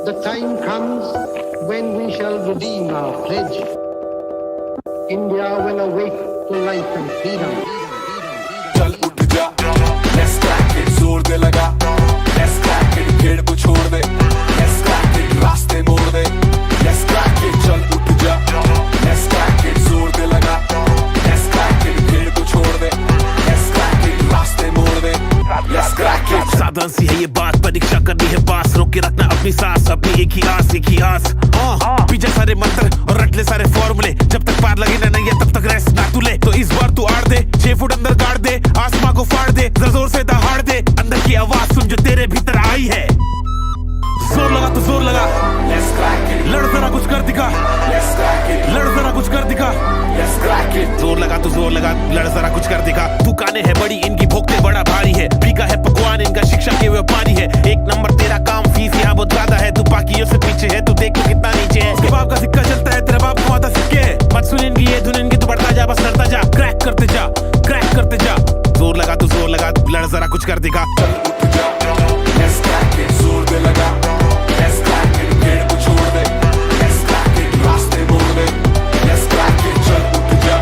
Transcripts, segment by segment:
The time comes when we shall redeem our pledge. India will awake to life and freedom. चल उठ जा, let's crack it, जोर दे लगा, let's crack it, भीड़ को छोड़ दे, let's crack it, रास्ते मोड़ दे, let's crack it, चल उठ जा, let's crack it, जोर दे लगा, let's crack it, भीड़ को छोड़ दे, let's crack it, रास्ते मोड़ दे, let's crack it। साधारण सी है ये बात, परीक्षा करनी है पास, रोक के रखना अपनी सांस, अपनी एक ही आस पीछे सारे मंत्र और रट ले सारे फॉर्मूले, जब तक पार लगे ना नहीं तब तक रेस्ट ना तू ले। तो इस बार तू आड़ दे, 6 फुट अंदर गाड़ दे, आसमां को फाड़ दे, जरा जोर से दहाड़ दे, अंदर की आवाज सुन जो तेरे भीतर आई है। जोर लगा तो जोर लगा, let's crack it, लड़ जरा कुछ कर दिखा, let's crack it, लड़ जरा कुछ कर दिखा, let's crack it, जोर लगा तो जोर लगा, लड़ जरा कुछ कर दिखा। दुकानें है बड़ी, इनकी भोगते बड़ा भारी है, फीका है पकवान इनका, शिक्षा के व्यापारी है। एक नंबर तेरा काम, फीस यहाँ बहुत ज्यादा है, तू बाकियों से पीछे है, तू देख लो कितना नीचे है। उसके बाप का सिक्का चलता है, तेरा बाप कमाता सिक्के, मत सुन इनकी ये धुन इनकी, तू बढ़ता जा बस लड़ता जा, क्रैक करते जा, क्रैक करते जा। जोर लगा तो जोर लगा, लड़ जरा कुछ कर दिखा। उठ जा, let's crack it, जोर दे लगा, let's crack it, भीड़ को छोड़ दे, let's crack it, रास्ते मोड़ दे, let's crack it, चल उठ जा,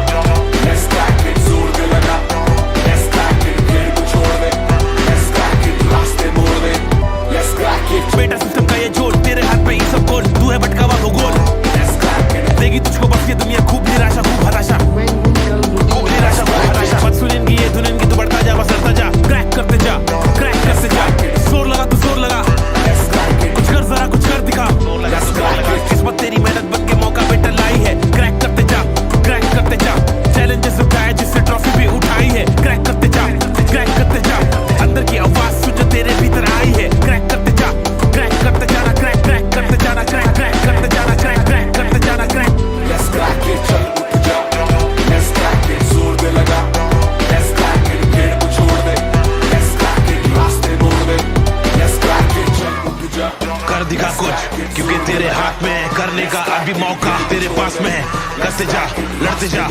let's crack it, जोर दे लगा, let's crack it, भीड़ को छोड़ दे, let's crack it, रास्ते मोड़ दे, let's crack it। बेटा सिस्टम का ये जोड़, तेरे हाथ में ये सब गोल, तू है भटका हुआ भूगोल, let's crack it, देगी तुझको बस ये दुनिया, खूब निराशा खूब हताशा, When we shall redeem खूब निराशा खूब हताशा। मत सुन इनकी ये धुन इनकी, तू बढ़ता जा बस लड़ता जा, क्रैक करते जा, क्रैक करते जा। जोर लगा तो जोर लगा, let's crack it, कुछ कर जरा कुछ कर दिखा। जोर लगा तो जोर लगा, किस्मत तेरी मेहनत बन के मौका बेटा लाई है, क्रैक करते जा, क्रैक करते जा। चैलेंजेस उठाए जिससे ट्रॉफी भी उठाई है, क्रैक करते जा, क्रैक करते जा। अंदर की आवाज सुन जो तेरे भीतर आई है, क्रैक करते जा, क्रैक करते जाना, क्रैक क्रैक करते जाना, क्रैक क्रैक करते जाना, क्रैक क्रैक करते जाना, क्रैक। let's crack it, चल उठ जा, let's crack it, जोर दे लगा, let's crack it, भीड़ को छोड़ दे, let's crack it, रास्ते मोड़ दे, let's crack it, चल उठ जा, कर दिखा कुछ, क्योंकि तेरे हाथ में है, करने का अभी मौका तेरे पास में है। करते जा, लड़ते जा,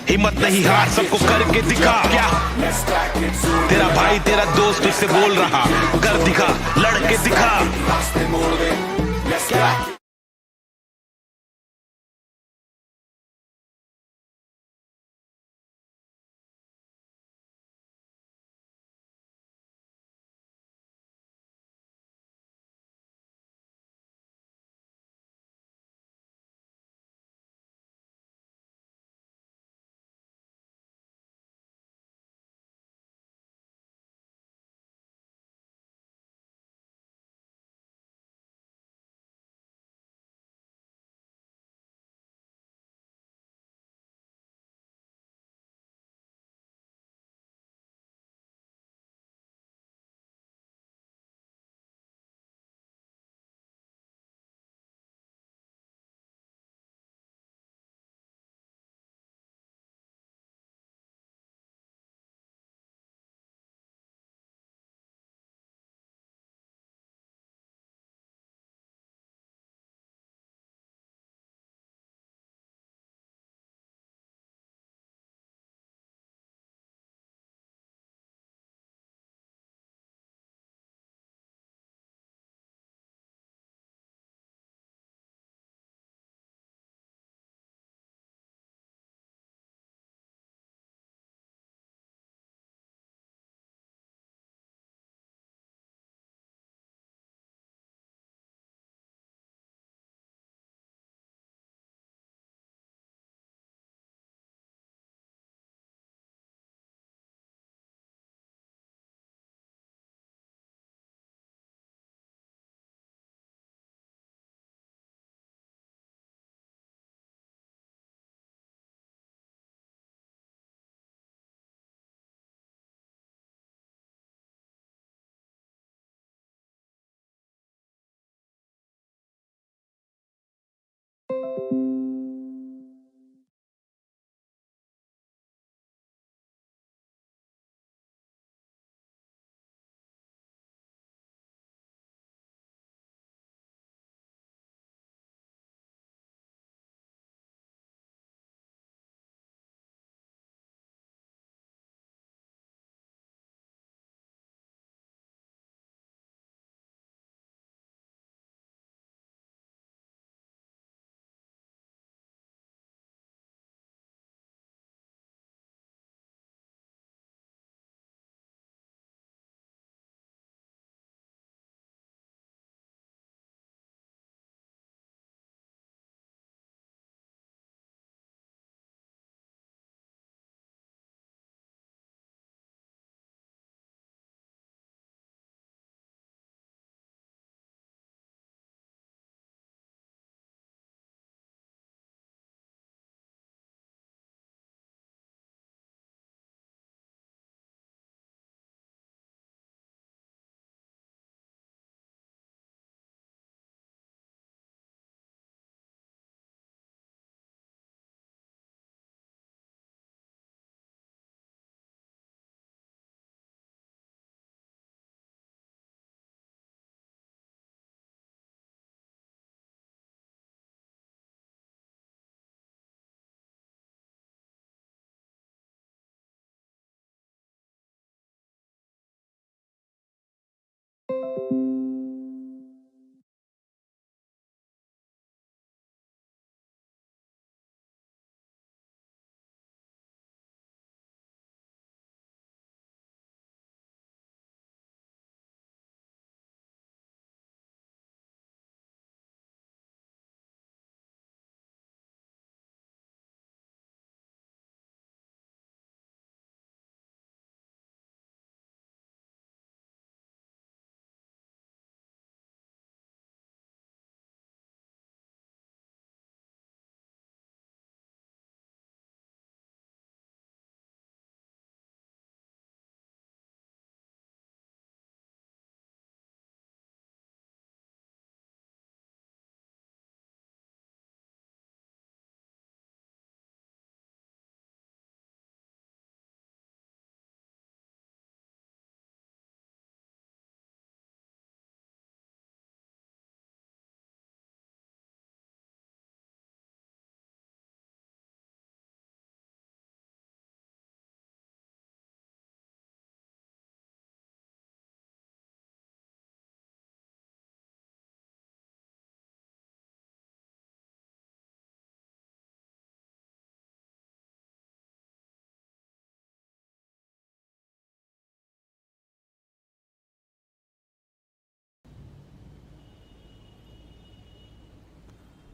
हिम्मत नहीं हार, सबको करके दिखा। क्या let's crack it, जोर तेरा भाई तेरा दोस्त तुझसे बोल रहा, कर दिखा, लड़के दिखा। रास्ते मोड़ दे, let's crack it।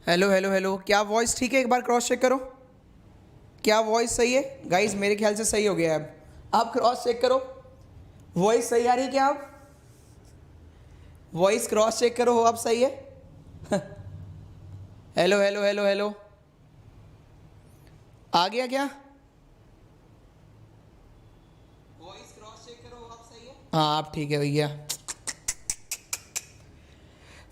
Hello hello hello, क्या वॉइस ठीक है? एक बार क्रॉस चेक करो, क्या वॉइस सही है? गाइस मेरे ख्याल से सही हो गया है। अब आप क्रॉस चेक करो, वॉइस सही आ रही है क्या? आप वॉइस क्रॉस चेक करो, हो अब सही है? हेलो हेलो हेलो हेलो, आ गया क्या? वॉइस क्रॉस चेक करो, अब सही है? हाँ आप ठीक है भैया।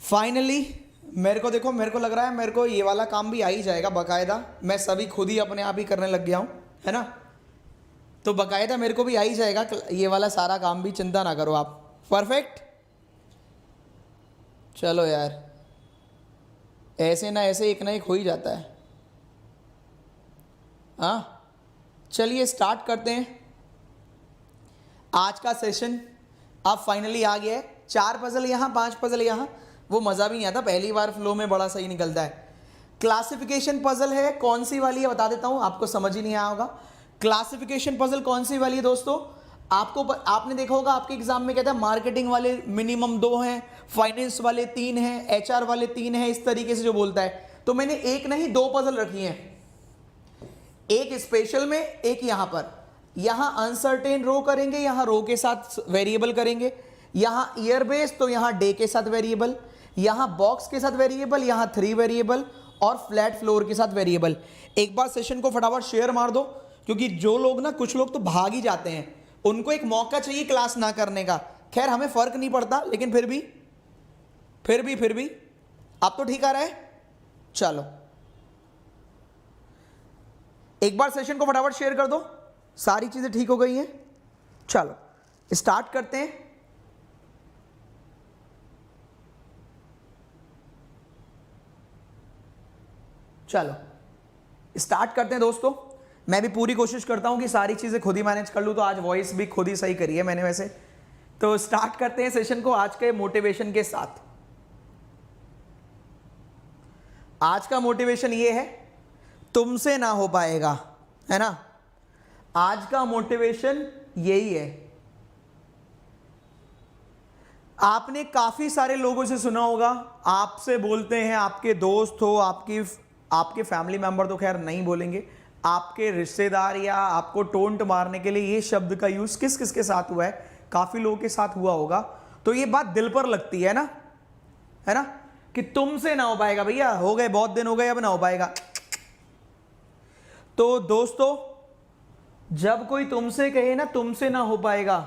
फाइनली मेरे को देखो, मेरे को लग रहा है मेरे को ये वाला काम भी आ ही जाएगा बाकायदा। मैं सभी खुद ही अपने आप ही करने लग गया हूँ, है ना? तो बाकायदा मेरे को भी आ ही जाएगा ये वाला सारा काम भी, चिंता ना करो आप। परफेक्ट, चलो यार, ऐसे ना ऐसे एक ना एक हो ही जाता है। हाँ चलिए स्टार्ट करते हैं आज का सेशन। अब फाइनली आ गया है, 4 पजल यहाँ 5 पजल यहाँ, वो मज़ा भी नहीं आता, पहली बार फ्लो में बड़ा सही निकलता है। क्लासिफिकेशन पजल है, कौन सी वाली है बता देता हूँ, आपको समझ ही नहीं आया होगा। क्लासिफिकेशन पजल कौन सी वाली है दोस्तों? आपने देखा होगा आपके एग्जाम में कहता है मार्केटिंग वाले मिनिमम 2 हैं, फाइनेंस वाले 3 हैं, एचआर वाले 3 हैं, इस तरीके से जो बोलता है। तो मैंने एक नहीं 2 पजल रखी हैं, एक स्पेशल में, एक यहां पर। यहां अनसर्टेन रो करेंगे, यहां रो के साथ वेरिएबल करेंगे, यहां ईयर बेस तो यहां डे के साथ वेरिएबल, यहां बॉक्स के साथ वेरिएबल, यहां 3 वेरिएबल और फ्लैट फ्लोर के साथ वेरिएबल। एक बार सेशन को फटाफट शेयर मार दो, क्योंकि जो लोग ना, कुछ लोग तो भाग ही जाते हैं, उनको एक मौका चाहिए क्लास ना करने का। खैर हमें फर्क नहीं पड़ता, लेकिन फिर भी अब तो ठीक आ रहा है। चलो एक बार सेशन को फटाफट शेयर कर दो, सारी चीजें ठीक हो गई हैं। चलो स्टार्ट करते हैं। चलो स्टार्ट करते हैं दोस्तों। मैं भी पूरी कोशिश करता हूं कि सारी चीजें खुद ही मैनेज कर लूं, तो आज वॉइस भी खुद ही सही करी है मैंने वैसे। तो स्टार्ट करते हैं सेशन को आज के मोटिवेशन के साथ। आज का मोटिवेशन ये है, तुमसे ना हो पाएगा, है ना? आज का मोटिवेशन यही है। आपने काफी सारे लोगों से सुना होगा, आपसे बोलते हैं, आपके दोस्त हो, आपके फैमिली मेंबर तो खैर नहीं बोलेंगे, आपके रिश्तेदार या आपको टोंट मारने के लिए ये शब्द का यूज किस किस के साथ हुआ है? काफी लोगों के साथ हुआ होगा। तो ये बात दिल पर लगती है ना, है ना, कि तुमसे ना हो पाएगा भैया, हो गए बहुत दिन हो गए, अब ना हो पाएगा। तो दोस्तों जब कोई तुमसे कहे ना तुमसे ना हो पाएगा,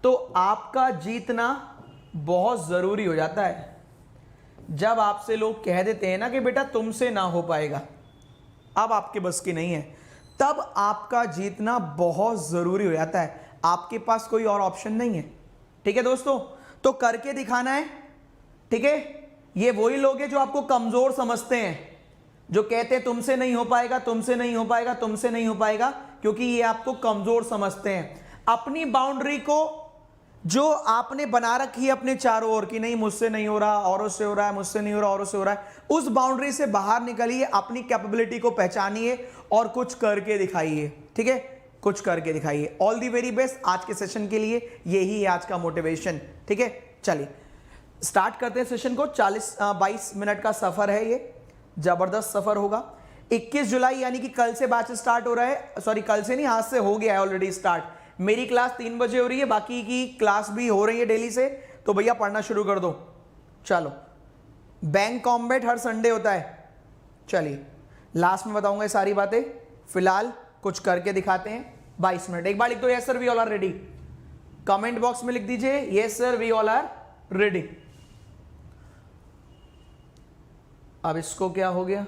तो आपका जीतना बहुत जरूरी हो जाता है। जब आपसे लोग कह देते हैं ना कि बेटा तुमसे ना हो पाएगा, अब आपके बस की नहीं है, तब आपका जीतना बहुत जरूरी हो जाता है। आपके पास कोई और ऑप्शन नहीं है। ठीक है दोस्तों, तो करके दिखाना है। ठीक है, ये वही लोग हैं जो आपको कमजोर समझते हैं, जो कहते हैं तुमसे नहीं हो पाएगा, तुमसे नहीं हो पाएगा, तुमसे नहीं हो पाएगा, क्योंकि ये आपको कमजोर समझते हैं। अपनी बाउंड्री को जो आपने बना रखी है अपने चारों ओर की, नहीं मुझसे नहीं हो रहा, औरों से हो रहा है, मुझसे नहीं हो रहा, औरों से हो रहा है, उस बाउंड्री से बाहर निकलिए, अपनी कैपेबिलिटी को पहचानिए और कुछ करके दिखाइए। ठीक है, कुछ करके दिखाइए। ऑल दी वेरी बेस्ट आज के सेशन के लिए, यही है आज का मोटिवेशन। ठीक है, चलिए स्टार्ट करते हैं सेशन को। 22 मिनट का सफर है, ये जबरदस्त सफर होगा। 21 जुलाई यानी कि कल से बैच स्टार्ट हो रहा है। सॉरी कल से नहीं, आज से हो गया है ऑलरेडी स्टार्ट। मेरी क्लास 3 बजे हो रही है, बाकी की क्लास भी हो रही है डेली से, तो भैया पढ़ना शुरू कर दो। चलो, बैंक कॉम्बैट हर संडे होता है। चलिए लास्ट में बताऊंगा ये सारी बातें, फिलहाल कुछ करके दिखाते हैं। 22 मिनट। एक बार लिख दो, yes sir we all are ready. Comment box में लिख दीजिए yes sir we all are ready. अब इसको क्या हो गया,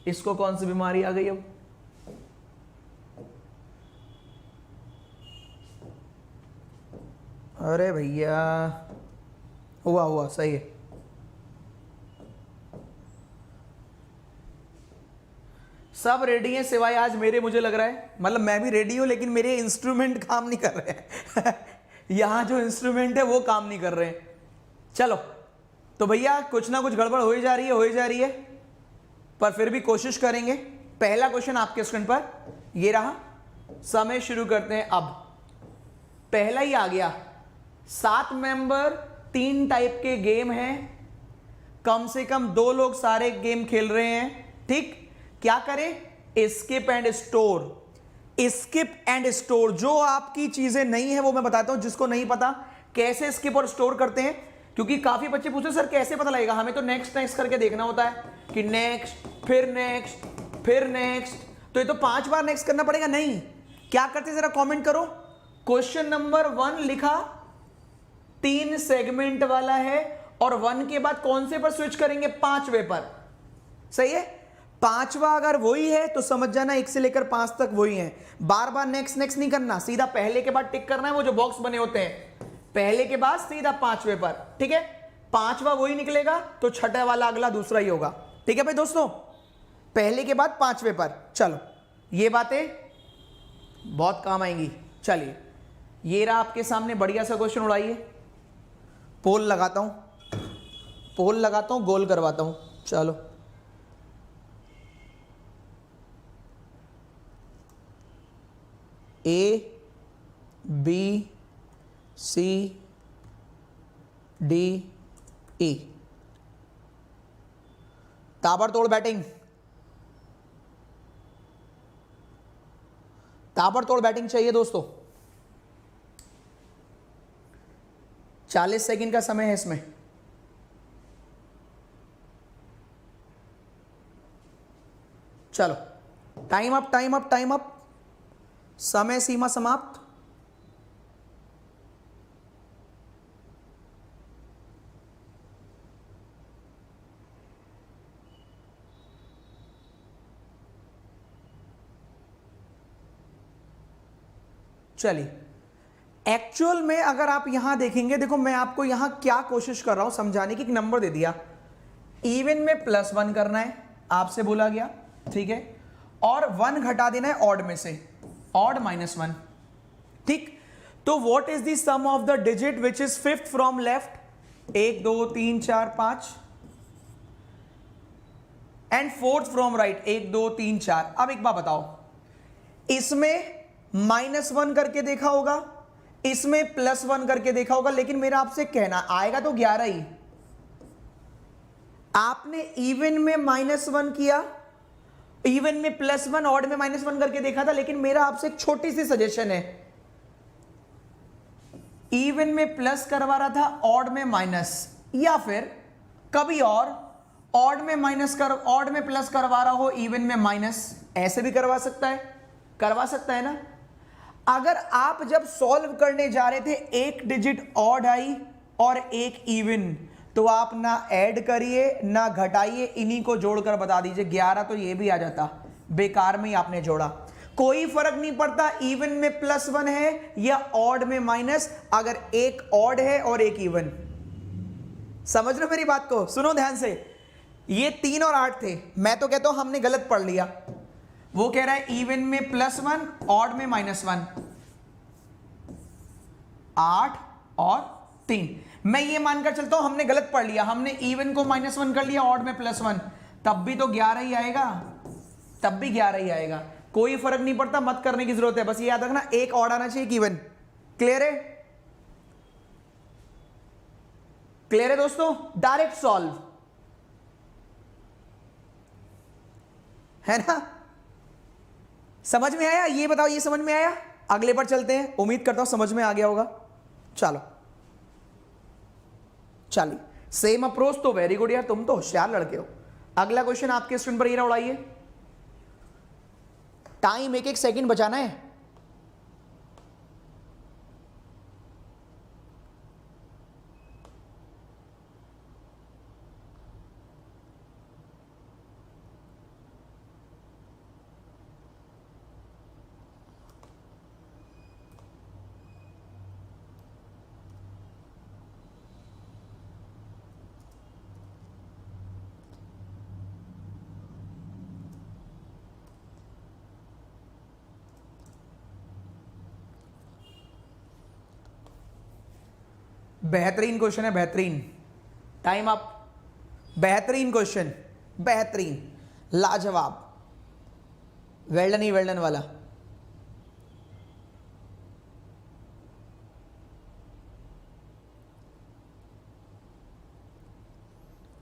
इसको कौन सी बीमारी आ गई? अब अरे भैया, हुआ सही है। सब रेडी हैं सिवाय आज मेरे, मुझे लग रहा है, मतलब मैं भी रेडी हूं, लेकिन मेरे इंस्ट्रूमेंट काम नहीं कर रहे हैं। यहां जो इंस्ट्रूमेंट है वो काम नहीं कर रहे हैं। चलो तो भैया कुछ ना कुछ गड़बड़ हो ही जा रही है, पर फिर भी कोशिश करेंगे। पहला क्वेश्चन आपके स्क्रीन पर ये रहा, समय शुरू करते हैं। अब पहला ही आ गया, 7 मेंबर, 3 टाइप के गेम हैं। कम से कम 2 लोग सारे गेम खेल रहे हैं, ठीक। क्या करें, skip and store. Skip and store, जो आपकी चीजें नहीं है वो मैं बताता हूं, जिसको नहीं पता कैसे स्किप और स्टोर करते हैं, क्योंकि काफी बच्चे पूछते हैं सर कैसे पता लगेगा, हमें तो नेक्स्ट नेक्स्ट करके देखना होता है कि नेक्स्ट फिर नेक्स्ट फिर नेक्स्ट, तो ये तो 5 बार नेक्स्ट करना पड़ेगा। नहीं, क्या करते जरा कमेंट करो। क्वेश्चन नंबर 1 लिखा 3 सेगमेंट वाला है और 1 के बाद कौन से पर स्विच करेंगे, 5वें पर, सही है। 5वां अगर वही है तो समझ जाना 1 से लेकर 5 तक वही है। बार बार नेक्स्ट नेक्स्ट नहीं करना, सीधा पहले के बाद टिक करना है, वो जो बॉक्स बने होते हैं पहले के बाद सीधा 5वें पर, ठीक है। 5वां वही निकलेगा तो छठे वाला अगला दूसरा ही होगा, ठीक है भाई दोस्तों, पहले के बाद 5वें पर। चलो ये बातें बहुत काम आएंगी। चलिए ये रहा आपके सामने, बढ़िया सा क्वेश्चन उड़ाइए। पोल लगाता हूं, गोल करवाता हूं। चलो A B C D E, ताबड़तोड़ बैटिंग, ताबड़तोड़ बैटिंग चाहिए दोस्तों। 40 सेकंड का समय है इसमें। चलो time up, time up, time up, समय सीमा समाप्त। चलिए एक्चुअल में अगर आप यहां देखेंगे, देखो मैं आपको यहां क्या कोशिश कर रहा हूं समझाने की, एक नंबर दे दिया, इवन में +1 करना है, आपसे बोला गया, ठीक है, और 1 घटा देना है ऑड में से, ऑड -1, ठीक। तो what is the sum of the digit which is 5th from left, 1 2 3 4 5, and 4th from right, 1 2 3 4। अब एक बात बताओ, इसमें -1 करके देखा होगा, इसमें +1 करके देखा होगा, लेकिन मेरा आपसे कहना आएगा तो 11 ही। आपने इवन में -1 किया, इवन में +1, ऑड में -1 करके देखा था, लेकिन मेरा आपसे एक छोटी सी सजेशन है, इवन में प्लस करवा रहा था, ऑड में माइनस, या फिर कभी और ऑड में ऑड में प्लस करवा रहा हो, इवन में माइनस, ऐसे भी करवा सकता है ना। अगर आप जब सॉल्व करने जा रहे थे एक डिजिट ऑड आई और एक इवन, तो आप ना ऐड करिए ना घटाइए, इन्हीं को जोड़कर बता दीजिए 11, तो ये भी आ जाता, बेकार में ही आपने जोड़ा, कोई फर्क नहीं पड़ता इवन में +1 है या ऑड में माइनस, अगर एक ऑड है और एक इवन। समझ रहे हो मेरी बात को, सुनो ध्यान से। ये 3 और 8 थे, मैं तो कहता हूं हमने गलत पढ़ लिया। वो कह रहा है इवन में +1, ऑड में -1, 8 और 3। मैं ये मानकर चलता हूं हमने गलत पढ़ लिया, हमने इवन को -1 कर लिया, ऑड में +1, तब भी तो 11 ही आएगा, तब भी 11 ही आएगा, कोई फर्क नहीं पड़ता, मत करने की जरूरत है, बस ये याद रखना एक ऑड आना चाहिए, एक इवन। क्लियर है? क्लियर है दोस्तों? डायरेक्ट सॉल्व है ना, समझ में आया? ये बताओ, ये समझ में आया? अगले पर चलते हैं, उम्मीद करता हूं समझ में आ गया होगा। चलो चलिए, सेम अप्रोच, तो वेरी गुड यार, तुम तो होशियार लड़के हो। अगला क्वेश्चन आपके स्क्रीन पर ये रहा, उड़ाइए। टाइम 1-1 सेकंड बचाना है। बेहतरीन क्वेश्चन है, बेहतरीन। Time up. बेहतरीन क्वेश्चन, बेहतरीन, लाजवाब, वेल्डन ही वेल्डन वाला।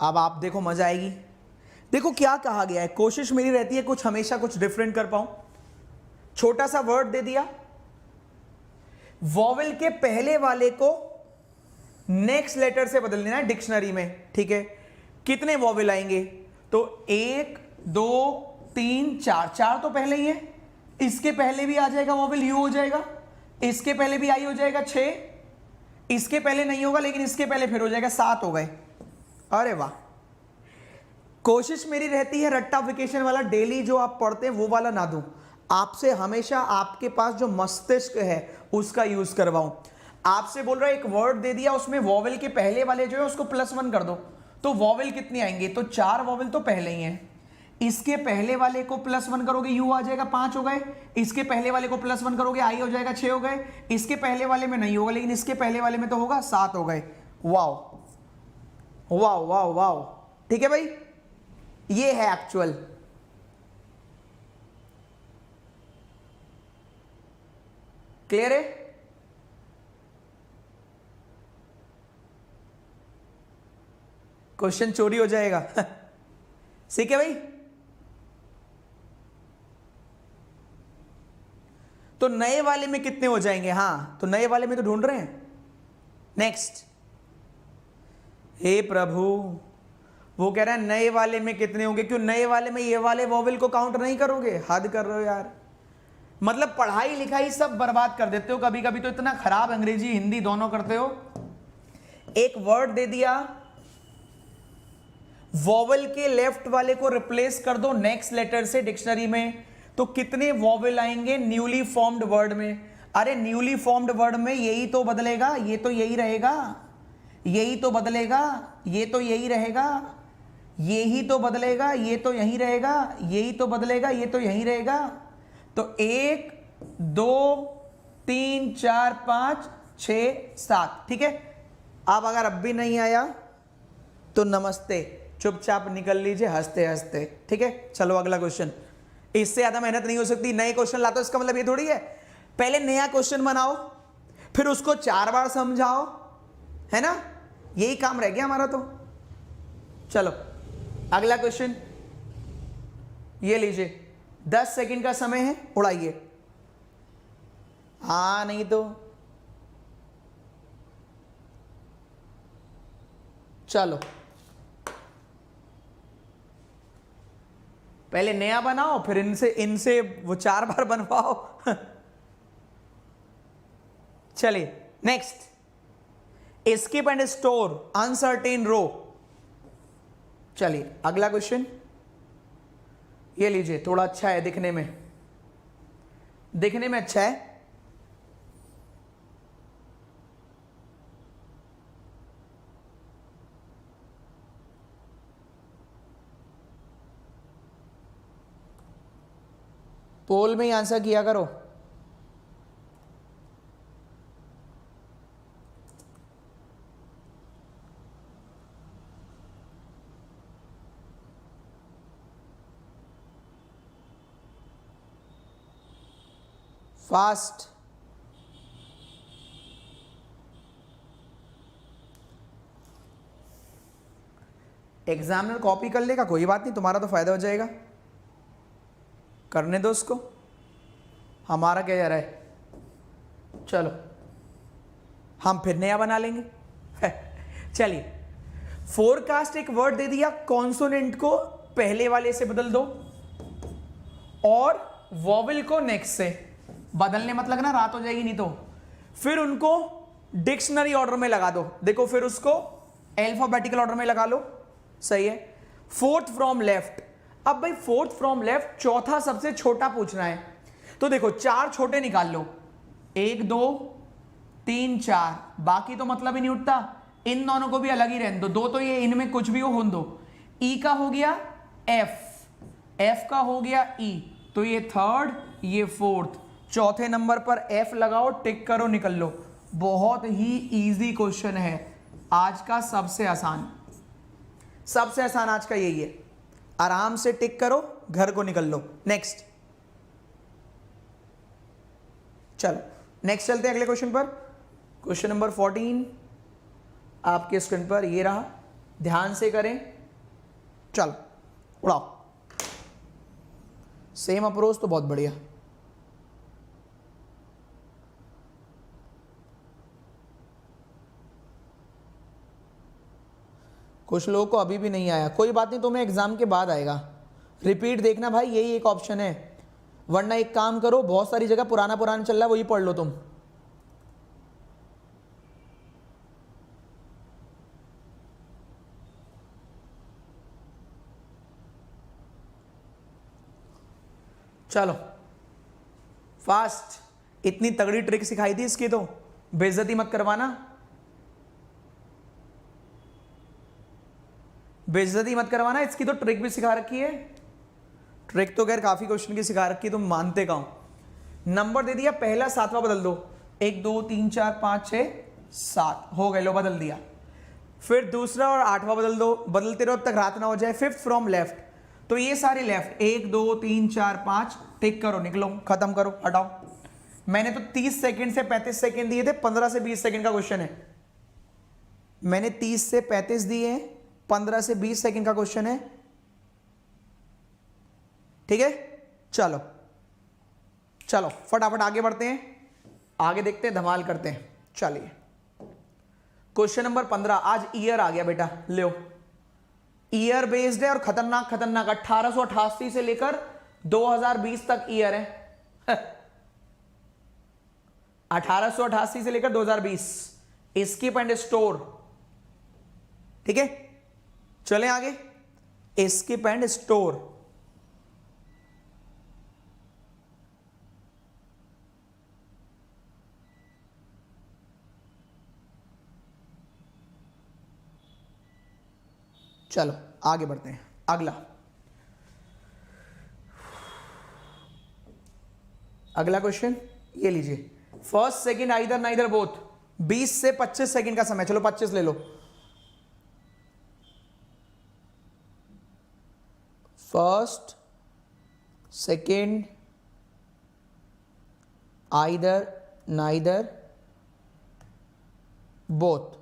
अब आप देखो मजा आएगी। देखो क्या कहा गया है, कोशिश मेरी रहती है कुछ हमेशा कुछ डिफरेंट कर पाऊं। छोटा सा वर्ड दे दिया, वॉवेल के पहले वाले को नेक्स्ट लेटर से बदल देना है डिक्शनरी में, ठीक है। कितने वॉवेल आएंगे, तो 1 2 3 4, 4 तो पहले ही है, इसके पहले भी आ जाएगा वॉवेल, यू हो जाएगा, इसके पहले भी आई हो जाएगा 6, इसके पहले नहीं होगा लेकिन इसके पहले फिर हो जाएगा 7 हो गए। अरे वाह, कोशिश मेरी रहती है रट्टाफिकेशन वाला डेली जो आप पढ़ते हैं वो वाला ना दूं, आपसे हमेशा आपके पास जो मस्तिष्क है उसका यूज करवाऊं। आपसे बोल रहा है एक वर्ड दे दिया, उसमें वॉवेल के पहले वाले जो है उसको +1 कर दो, तो वॉवेल कितने आएंगे, तो 4 वॉवेल तो पहले ही हैं, इसके पहले वाले को +1 करोगे यू आ जाएगा 5 हो गए, इसके पहले वाले को +1 करोगे आई हो जाएगा 6 हो गए, इसके पहले वाले में नहीं होगा लेकिन इसके पहले वाले में तो होगा 7 हो गए। वाओ वाओ वाओ वाओ, ठीक है भाई, ये है एक्चुअल। क्लियर है? क्वेश्चन चोरी हो जाएगा ठीक है भाई। तो नए वाले में कितने हो जाएंगे, हाँ तो नए वाले में तो ढूंढ रहे हैं। नेक्स्ट, हे प्रभु, वो कह रहा है नए वाले में कितने होंगे, क्यों नए वाले में ये वाले वॉवेल को काउंट नहीं करोगे, हद कर रहे हो यार। मतलब पढ़ाई लिखाई सब बर्बाद कर देते हो, कभी कभी तो इतना खराब अंग्रेजी हिंदी दोनों करते हो। एक वर्ड दे दिया, वॉवेल के लेफ्ट वाले को रिप्लेस कर दो नेक्स्ट लेटर से डिक्शनरी में, तो कितने वॉवेल आएंगे न्यूली फॉर्म्ड वर्ड में। अरे न्यूली फॉर्म्ड वर्ड में यही तो बदलेगा, ये तो यही रहेगा, यही तो बदलेगा, ये तो यही रहेगा, यही तो बदलेगा, ये तो यही रहेगा, यही तो बदलेगा, ये तो यही रहेगा। तो 1 2 3 4 5 6 7, ठीक है। अब अगर अब भी नहीं आया तो नमस्ते, चुपचाप निकल लीजिए हंसते हंसते, ठीक है। चलो अगला क्वेश्चन, इससे ज्यादा मेहनत नहीं हो सकती। नए क्वेश्चन लाते हो इसका मतलब ये थोड़ी है पहले नया क्वेश्चन बनाओ फिर उसको 4 बार समझाओ, है ना, यही काम रह गया हमारा। तो चलो अगला क्वेश्चन ये लीजिए, 10 सेकंड का समय है, उड़ाइए। हाँ नहीं तो चलो पहले नया बनाओ फिर इनसे वो 4 बार बनवाओ चलिए next, escape and store uncertain row. चलिए अगला क्वेश्चन ये लीजिए, थोड़ा अच्छा है दिखने में, दिखने में अच्छा है। पोल में ही आंसर किया करो। फास्ट, एग्जामिनर कॉपी कर लेगा, कोई बात नहीं, तुम्हारा तो फायदा हो जाएगा, करने दो उसको, हमारा क्या जा रहा है। चलो हम फिर नया बना लेंगे चलिए, फोरकास्ट एक वर्ड दे दिया, कॉन्सोनेंट को पहले वाले से बदल दो और वॉवेल को नेक्स्ट से बदलने मत लगना, रात हो जाएगी नहीं तो। फिर उनको डिक्शनरी ऑर्डर में लगा दो, देखो फिर उसको अल्फाबेटिकल ऑर्डर में लगा लो, सही है। फोर्थ फ्रॉम लेफ्ट, अब भाई फोर्थ फ्रॉम लेफ्ट चौथा सबसे छोटा पूछना है, तो देखो 4 छोटे निकाल लो, 1 2 3 4, बाकी तो मतलब ही नहीं उठता, इन दोनों को भी अलग ही रहने दो, 2 तो ये इनमें कुछ भी हो दो। ई का हो गया एफ का हो गया ई, तो ये थर्ड ये फोर्थ, चौथे नंबर पर एफ लगाओ, टिक करो, निकल लो। बहुत ही इजी क्वेश्चन है, आज का सबसे आसान आज का यही है, आराम से टिक करो, घर को निकल लो। नेक्स्ट, चलो नेक्स्ट चलते हैं अगले क्वेश्चन पर। क्वेश्चन नंबर 14 आपके स्क्रीन पर ये रहा, ध्यान से करें। चल उड़ाओ। सेम अप्रोच तो बहुत बढ़िया। कुछ लोगों को अभी भी नहीं आया, कोई बात नहीं, तुम्हें एग्जाम के बाद आएगा। रिपीट देखना भाई, यही एक ऑप्शन है, वरना एक काम करो, बहुत सारी जगह पुराना पुराना चल रहा है, वही पढ़ लो तुम। चलो फास्ट। इतनी तगड़ी ट्रिक सिखाई थी इसकी, तो बेइज्जती मत करवाना, बेइज्जती मत करवाना। इसकी तो ट्रिक भी सिखा रखी है। ट्रिक तो खैर काफी क्वेश्चन की सिखा रखी है, तुम मानते का हूं। नंबर दे दिया, पहला सातवां बदल दो, 1 2 3 4 5 6 7 हो गए, लो बदल दिया। फिर दूसरा और 8वां बदल दो, बदलते रहो अब तक रात ना हो जाए। 5th फ्रॉम लेफ्ट, तो ये सारे लेफ्ट, 1 2 3 4 5 टिक करो, निकलो, खत्म करो, हटाओ। मैंने तो 30 सेकंड से 35 सेकंड दिए थे, 15 से 20 सेकंड का क्वेश्चन है। मैंने 30 से 35 दिए, 15 से 20 सेकंड का क्वेश्चन है, ठीक है। चलो चलो फटाफट आगे बढ़ते हैं, आगे देखते हैं, धमाल करते हैं। चलिए क्वेश्चन नंबर 15। आज ईयर आ गया बेटा, लो ईयर बेस्ड है और खतरनाक खतरनाक। 1888 से लेकर 2020 तक ईयर है। 1888 से लेकर 2020, स्किप एंड स्टोर, ठीक है। चलें आगे, स्किप एंड स्टोर। चलो आगे बढ़ते हैं। अगला क्वेश्चन ये लीजिए, first second either neither both, 20 से 25 सेकंड का समय। चलो 25 ले लो। First second either neither both.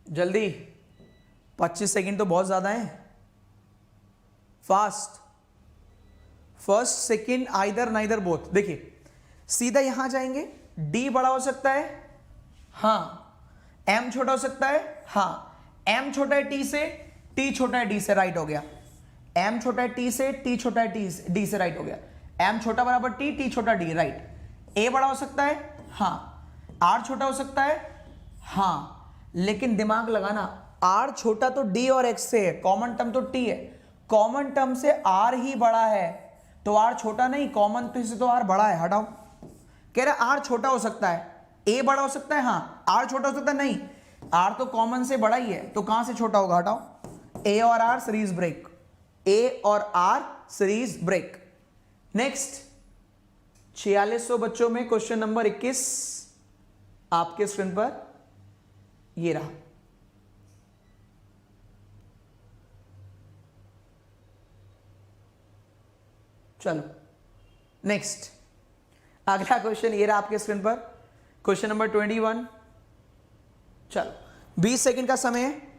जल्दी, 25 सेकंड तो बहुत ज्यादा है। Fast, first second either neither both. देखिए सीधा यहां जाएंगे, डी बड़ा हो सकता है, हां। एम छोटा हो सकता है, हां। एम छोटा है टी से, टी छोटा है डी से, राइट हो गया। एम छोटा है टी से, टी छोटा है डी से, राइट हो गया। एम छोटा बराबर टी, टी छोटा डी, राइट। ए बड़ा हो सकता है, हां। आर छोटा हो सकता है, हां। लेकिन दिमाग लगाना, आर छोटा तो डी और एक्स से है, कॉमन टर्म तो टी है, कॉमन टर्म से आर ही बड़ा है, तो आर छोटा नहीं, कॉमन तो से तो आर बड़ा है, हटाओ। कह रहा आर छोटा हो सकता है, ए बड़ा हो सकता है, हां। आर छोटा हो सकता है, नहीं, आर तो कॉमन से बड़ा ही है, तो कहां से छोटा होगा, हटाओ। ए और आर सीरीज ब्रेक, ए और आर सीरीज ब्रेक। नेक्स्ट 4600 बच्चों में क्वेश्चन नंबर 21 आपके स्क्रीन पर ये रहा। चलो नेक्स्ट, अगला क्वेश्चन ये रहा आपके स्क्रीन पर, क्वेश्चन नंबर 21। चलो 20 सेकंड का समय है।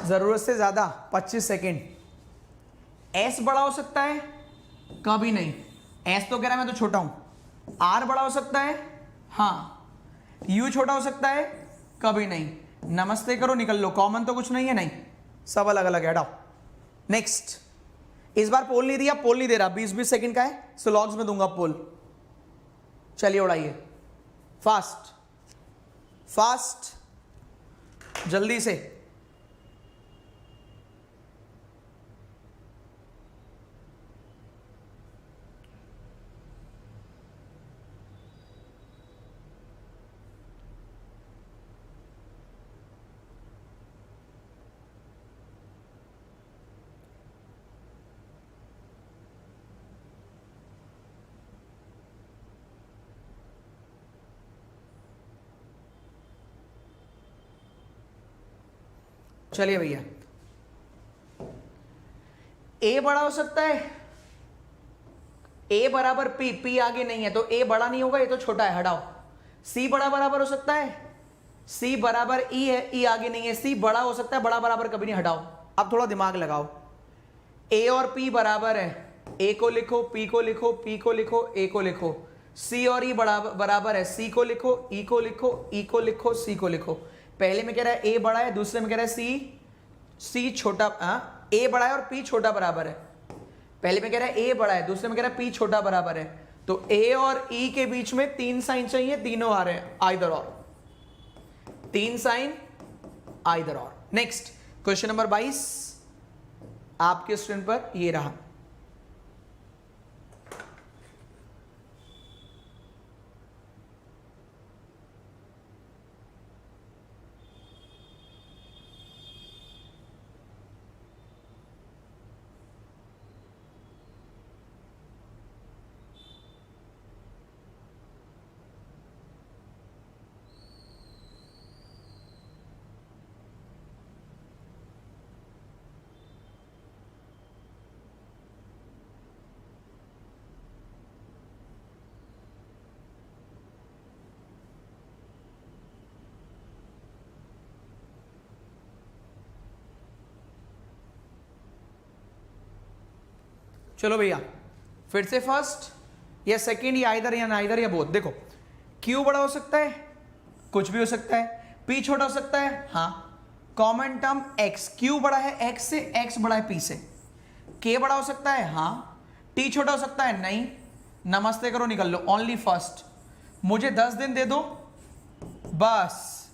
जरूरत से ज्यादा 25 सेकेंड। एस बड़ा हो सकता है, कभी नहीं, एस तो कह रहा है मैं तो छोटा हूं। आर बड़ा हो सकता है, हां। यू छोटा हो सकता है, कभी नहीं। नमस्ते करो, निकल लो, कॉमन तो कुछ नहीं है, नहीं, सब अलग अलग है, हटाओ। नेक्स्ट, इस बार पोल नहीं दिया, पोल नहीं दे रहा, 20-20 सेकंड का है, सो लॉग्स में दूंगा पोल। चलिए उड़ाइए, फास्ट फास्ट, जल्दी से। चलिए भैया, ए बड़ा हो सकता है, ए बराबर पी, पी आगे नहीं है तो ए बड़ा नहीं होगा, ये तो छोटा है, हटाओ। सी बड़ा बराबर हो सकता है, सी बराबर ई है, ई आगे नहीं है, सी बड़ा हो सकता है, बड़ा बराबर कभी नहीं, हटाओ। अब थोड़ा दिमाग लगाओ, ए और पी बराबर है, ए को लिखो, पी को लिखो, पी को लिखो, ए को लिखो। सी और ई बराबर है, सी को लिखो, ई को लिखो, ई को लिखो, सी को लिखो। पहले में कह रहा है ए बड़ा है, दूसरे में कह रहा है सी छोटा, ए बड़ा है और पी छोटा बराबर है। पहले में कह रहा है ए बड़ा है, दूसरे में कह रहा है पी छोटा बराबर है, तो ए और ई के बीच में 3 साइन चाहिए, तीनों आ रहे हैं, आइदर और, 3 साइन आइदर और। नेक्स्ट क्वेश्चन नंबर 22 आपके स्क्रीन पर ये रहा। चलो भैया, फिर से फर्स्ट या सेकंड या आइदर या नाइदर या बोथ। देखो, क्यू बड़ा हो सकता है, कुछ भी हो सकता है, पी छोटा हो सकता है, हाँ, कॉमन टर्म एक्स, क्यू बड़ा है एक्स से, एक्स बड़ा है पी से। के बड़ा हो सकता है, हाँ, टी छोटा हो सकता है, नहीं, नमस्ते करो, निकल लो, ओनली फर्स्ट। मुझे 10 दिन दे दो बस,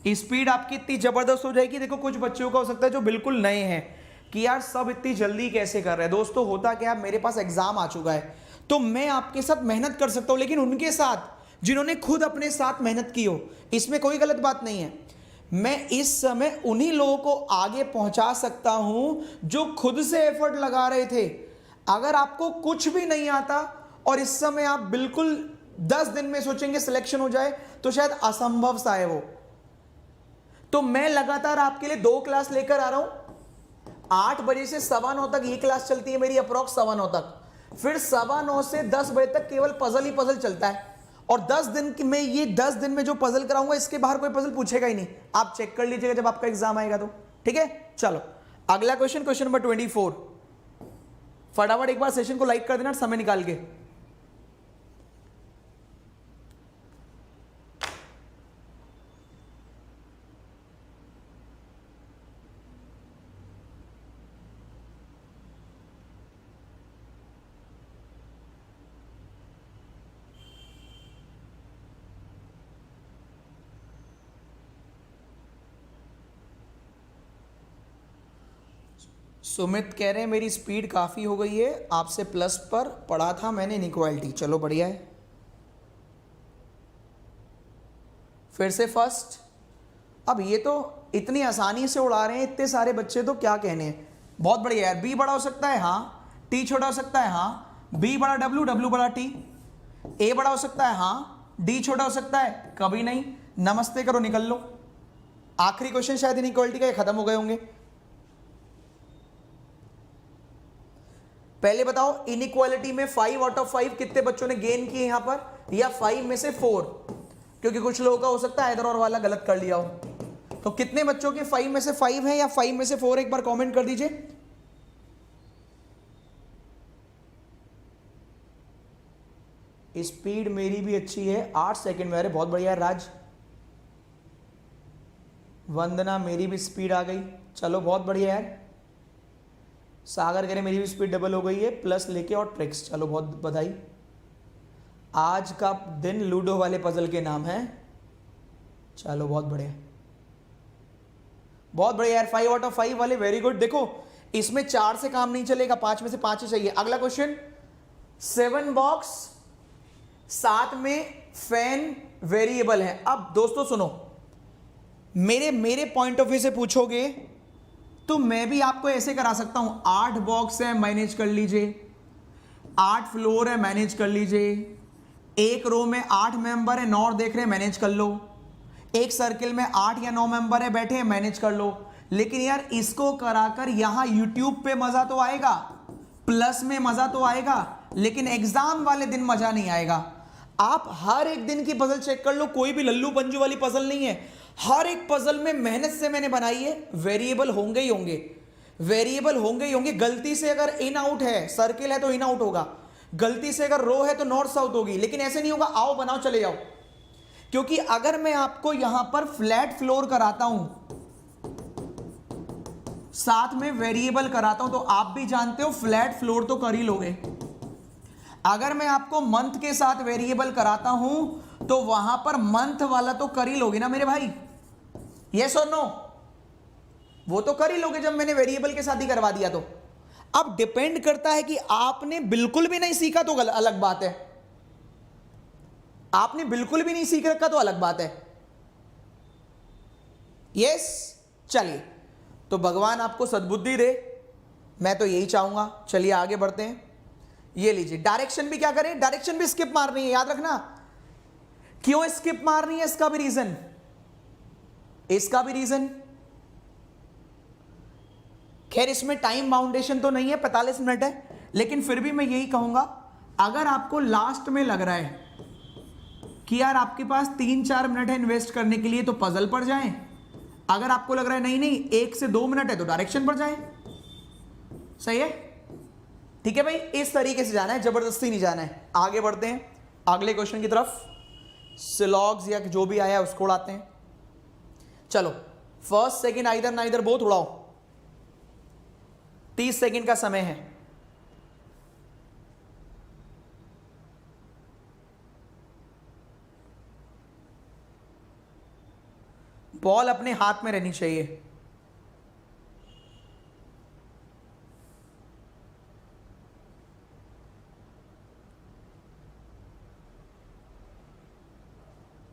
स्पीड आपकी इतनी जबरदस्त हो जाएगी। देखो, कुछ बच्चों का हो सकता है जो बिल्कुल नए हैं कि यार सब इतनी जल्दी कैसे कर रहे हैं। दोस्तों, होता क्या, मेरे पास एग्जाम आ चुका है तो मैं आपके साथ मेहनत कर सकता हूं, लेकिन उनके साथ जिन्होंने खुद अपने साथ मेहनत की हो, इसमें कोई गलत बात नहीं है। मैं इस समय उन्हीं लोगों को आगे पहुंचा सकता हूं जो खुद से एफर्ट लगा रहे थे। अगर आपको कुछ भी नहीं आता और इस समय आप बिल्कुल 10 दिन में सोचेंगे सिलेक्शन हो जाए, तो शायद असंभव सा है वो। तो मैं लगातार आपके लिए 2 क्लास लेकर आ रहा हूं। 8 बजे से 9:15 तक ये क्लास चलती है मेरी, अप्रॉक्स 9:15 तक। फिर 9:15 से 10 बजे तक केवल पजल ही पजल चलता है, और 10 दिन में, ये 10 दिन में जो पजल कराऊंगा इसके बाहर कोई पजल पूछेगा ही नहीं। आप चेक कर लीजिएगा जब आपका एग्जाम आएगा तो, ठीक है। चलो अगला क्वेश्चन, क्वेश्चन नंबर 24। फटाफट एक बार सेशन को लाइक कर देना समय निकाल के। सुमित कह रहे हैं मेरी स्पीड काफ़ी हो गई है, आपसे प्लस पर पढ़ा था मैंने इनइक्वालिटी। चलो बढ़िया है। फिर से फर्स्ट। अब ये तो इतनी आसानी से उड़ा रहे हैं इतने सारे बच्चे, तो क्या कहने हैं। बहुत बढ़िया यार। बी बड़ा हो सकता है, हाँ, टी छोटा हो सकता है, हाँ, बी बड़ा डब्ल्यू, डब्ल्यू बड़ा टी, ए बड़ा हो सकता है, हाँ, डी छोटा हो सकता है, कभी नहीं, नमस्ते करो, निकल लो। आखिरी क्वेश्चन शायद इनइक्वालिटी का, ये खत्म हो गए होंगे। पहले बताओ, इनइक्वालिटी में 5 आउट ऑफ 5 कितने बच्चों ने गेन किए यहां पर, या 5 में से 4, क्योंकि कुछ लोगों का हो सकता है इधर और वाला गलत कर लिया हो। तो कितने बच्चों के 5 में से 5 है या 5 में से 4, एक बार कमेंट कर दीजिए। स्पीड मेरी भी अच्छी है, 8 सेकंड में। अरे बहुत बढ़िया राज। वंदना, मेरी भी स्पीड आ गई, चलो बहुत बढ़िया यार। सागर कह रहे मेरी भी स्पीड डबल हो गई है, प्लस लेके और ट्रिक्स, चलो बहुत बधाई। आज का दिन लूडो वाले पजल के नाम है। चलो बहुत बढ़िया, बहुत बढ़िया यार, 5 आउट ऑफ 5 वाले, वेरी गुड। देखो इसमें 4 से काम नहीं चलेगा, 5 में से 5 ही चाहिए। अगला क्वेश्चन, 7 बॉक्स, साथ में फैन वेरिएबल है। अब दोस्तों सुनो, मेरे पॉइंट ऑफ व्यू से पूछोगे तो मैं भी आपको ऐसे करा सकता हूं। 8 बॉक्स है, मैनेज कर लीजिए। 8 फ्लोर है, मैनेज कर लीजिए। एक रो में 8 मेंबर है, 9 देख रहे हैं, मैनेज कर लो। एक सर्किल में 8 या 9 मेंबर है, बैठे हैं, मैनेज कर लो। लेकिन यार इसको कराकर यहां यूट्यूब पे मजा तो आएगा, प्लस में मजा तो आएगा, लेकिन एग्जाम वाले दिन मजा नहीं आएगा। आप हर एक दिन की पजल चेक कर लो, कोई भी लल्लू पंजू वाली पजल नहीं है। हर एक पजल में मेहनत से मैंने बनाई है। वेरिएबल होंगे ही होंगे, वेरिएबल होंगे ही होंगे। गलती से अगर इन आउट है, सर्किल है तो इन आउट होगा, गलती से अगर रो है तो नॉर्थ साउथ होगी। लेकिन ऐसे नहीं होगा आओ बनाओ चले जाओ, क्योंकि अगर मैं आपको यहां पर फ्लैट फ्लोर कराता हूं, साथ में वेरिएबल कराता हूं, तो आप भी जानते हो फ्लैट फ्लोर तो कर ही लोगे। अगर मैं आपको मंथ के साथ वेरिएबल कराता हूं तो वहां पर मंथ वाला तो कर ही लोगे ना मेरे भाई, यस और नो? वो तो कर ही लोगे जब मैंने वेरिएबल के साथ ही करवा दिया तो। अब डिपेंड करता है कि आपने बिल्कुल भी नहीं सीखा तो अलग बात है, आपने बिल्कुल भी नहीं सीख रखा तो अलग बात है। यस, चलिए, तो भगवान आपको सद्बुद्धि दे, मैं तो यही चाहूंगा। चलिए आगे बढ़ते हैं। ये लीजिए, डायरेक्शन भी क्या करें, डायरेक्शन भी स्किप मारनी है, याद रखना। क्यों स्किप मारनी है, इसका भी रीजन, इसका भी रीजन। खैर इसमें टाइम बाउंडेशन तो नहीं है, 45 मिनट है, लेकिन फिर भी मैं यही कहूंगा, अगर आपको लास्ट में लग रहा है कि यार आपके पास 3-4 मिनट है इन्वेस्ट करने के लिए, तो पजल पर जाएं। अगर आपको लग रहा है नहीं 1 से 2 मिनट है, तो डायरेक्शन पर जाएं। सही है, ठीक है भाई, इस तरीके से जाना है, जबरदस्ती नहीं जाना है। आगे बढ़ते हैं अगले क्वेश्चन की तरफ। सिलॉग्स या जो भी आया उसको उड़ाते हैं। चलो, first second either neither both उड़ाओ। 30 सेकंड का समय है। बॉल अपने हाथ में रहनी चाहिए।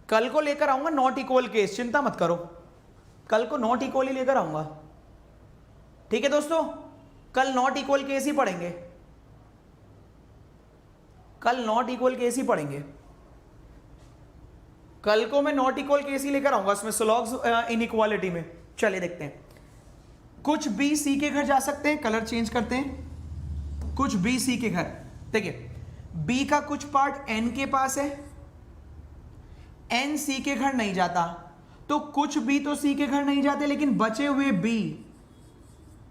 कल को लेकर आऊंगा नॉट इक्वल केस, चिंता मत करो, कल को नॉट इक्वल ही लेकर आऊंगा। ठीक है दोस्तों, कल नॉट इक्वल केस ही पढ़ेंगे, कल नॉट इक्वल केस ही पढ़ेंगे। कल को मैं नॉट इक्वल केस ही लेकर आऊंगा उसमें, स्लॉग्स इनइक्वालिटी में। चलिए देखते हैं। कुछ बी सी के घर जा सकते हैं, कलर चेंज करते हैं। कुछ बी सी के घर, देखिए बी का कुछ पार्ट एन के पास है, एन सी के घर नहीं जाता, तो कुछ बी तो सी के घर नहीं जाते, लेकिन बचे हुए बी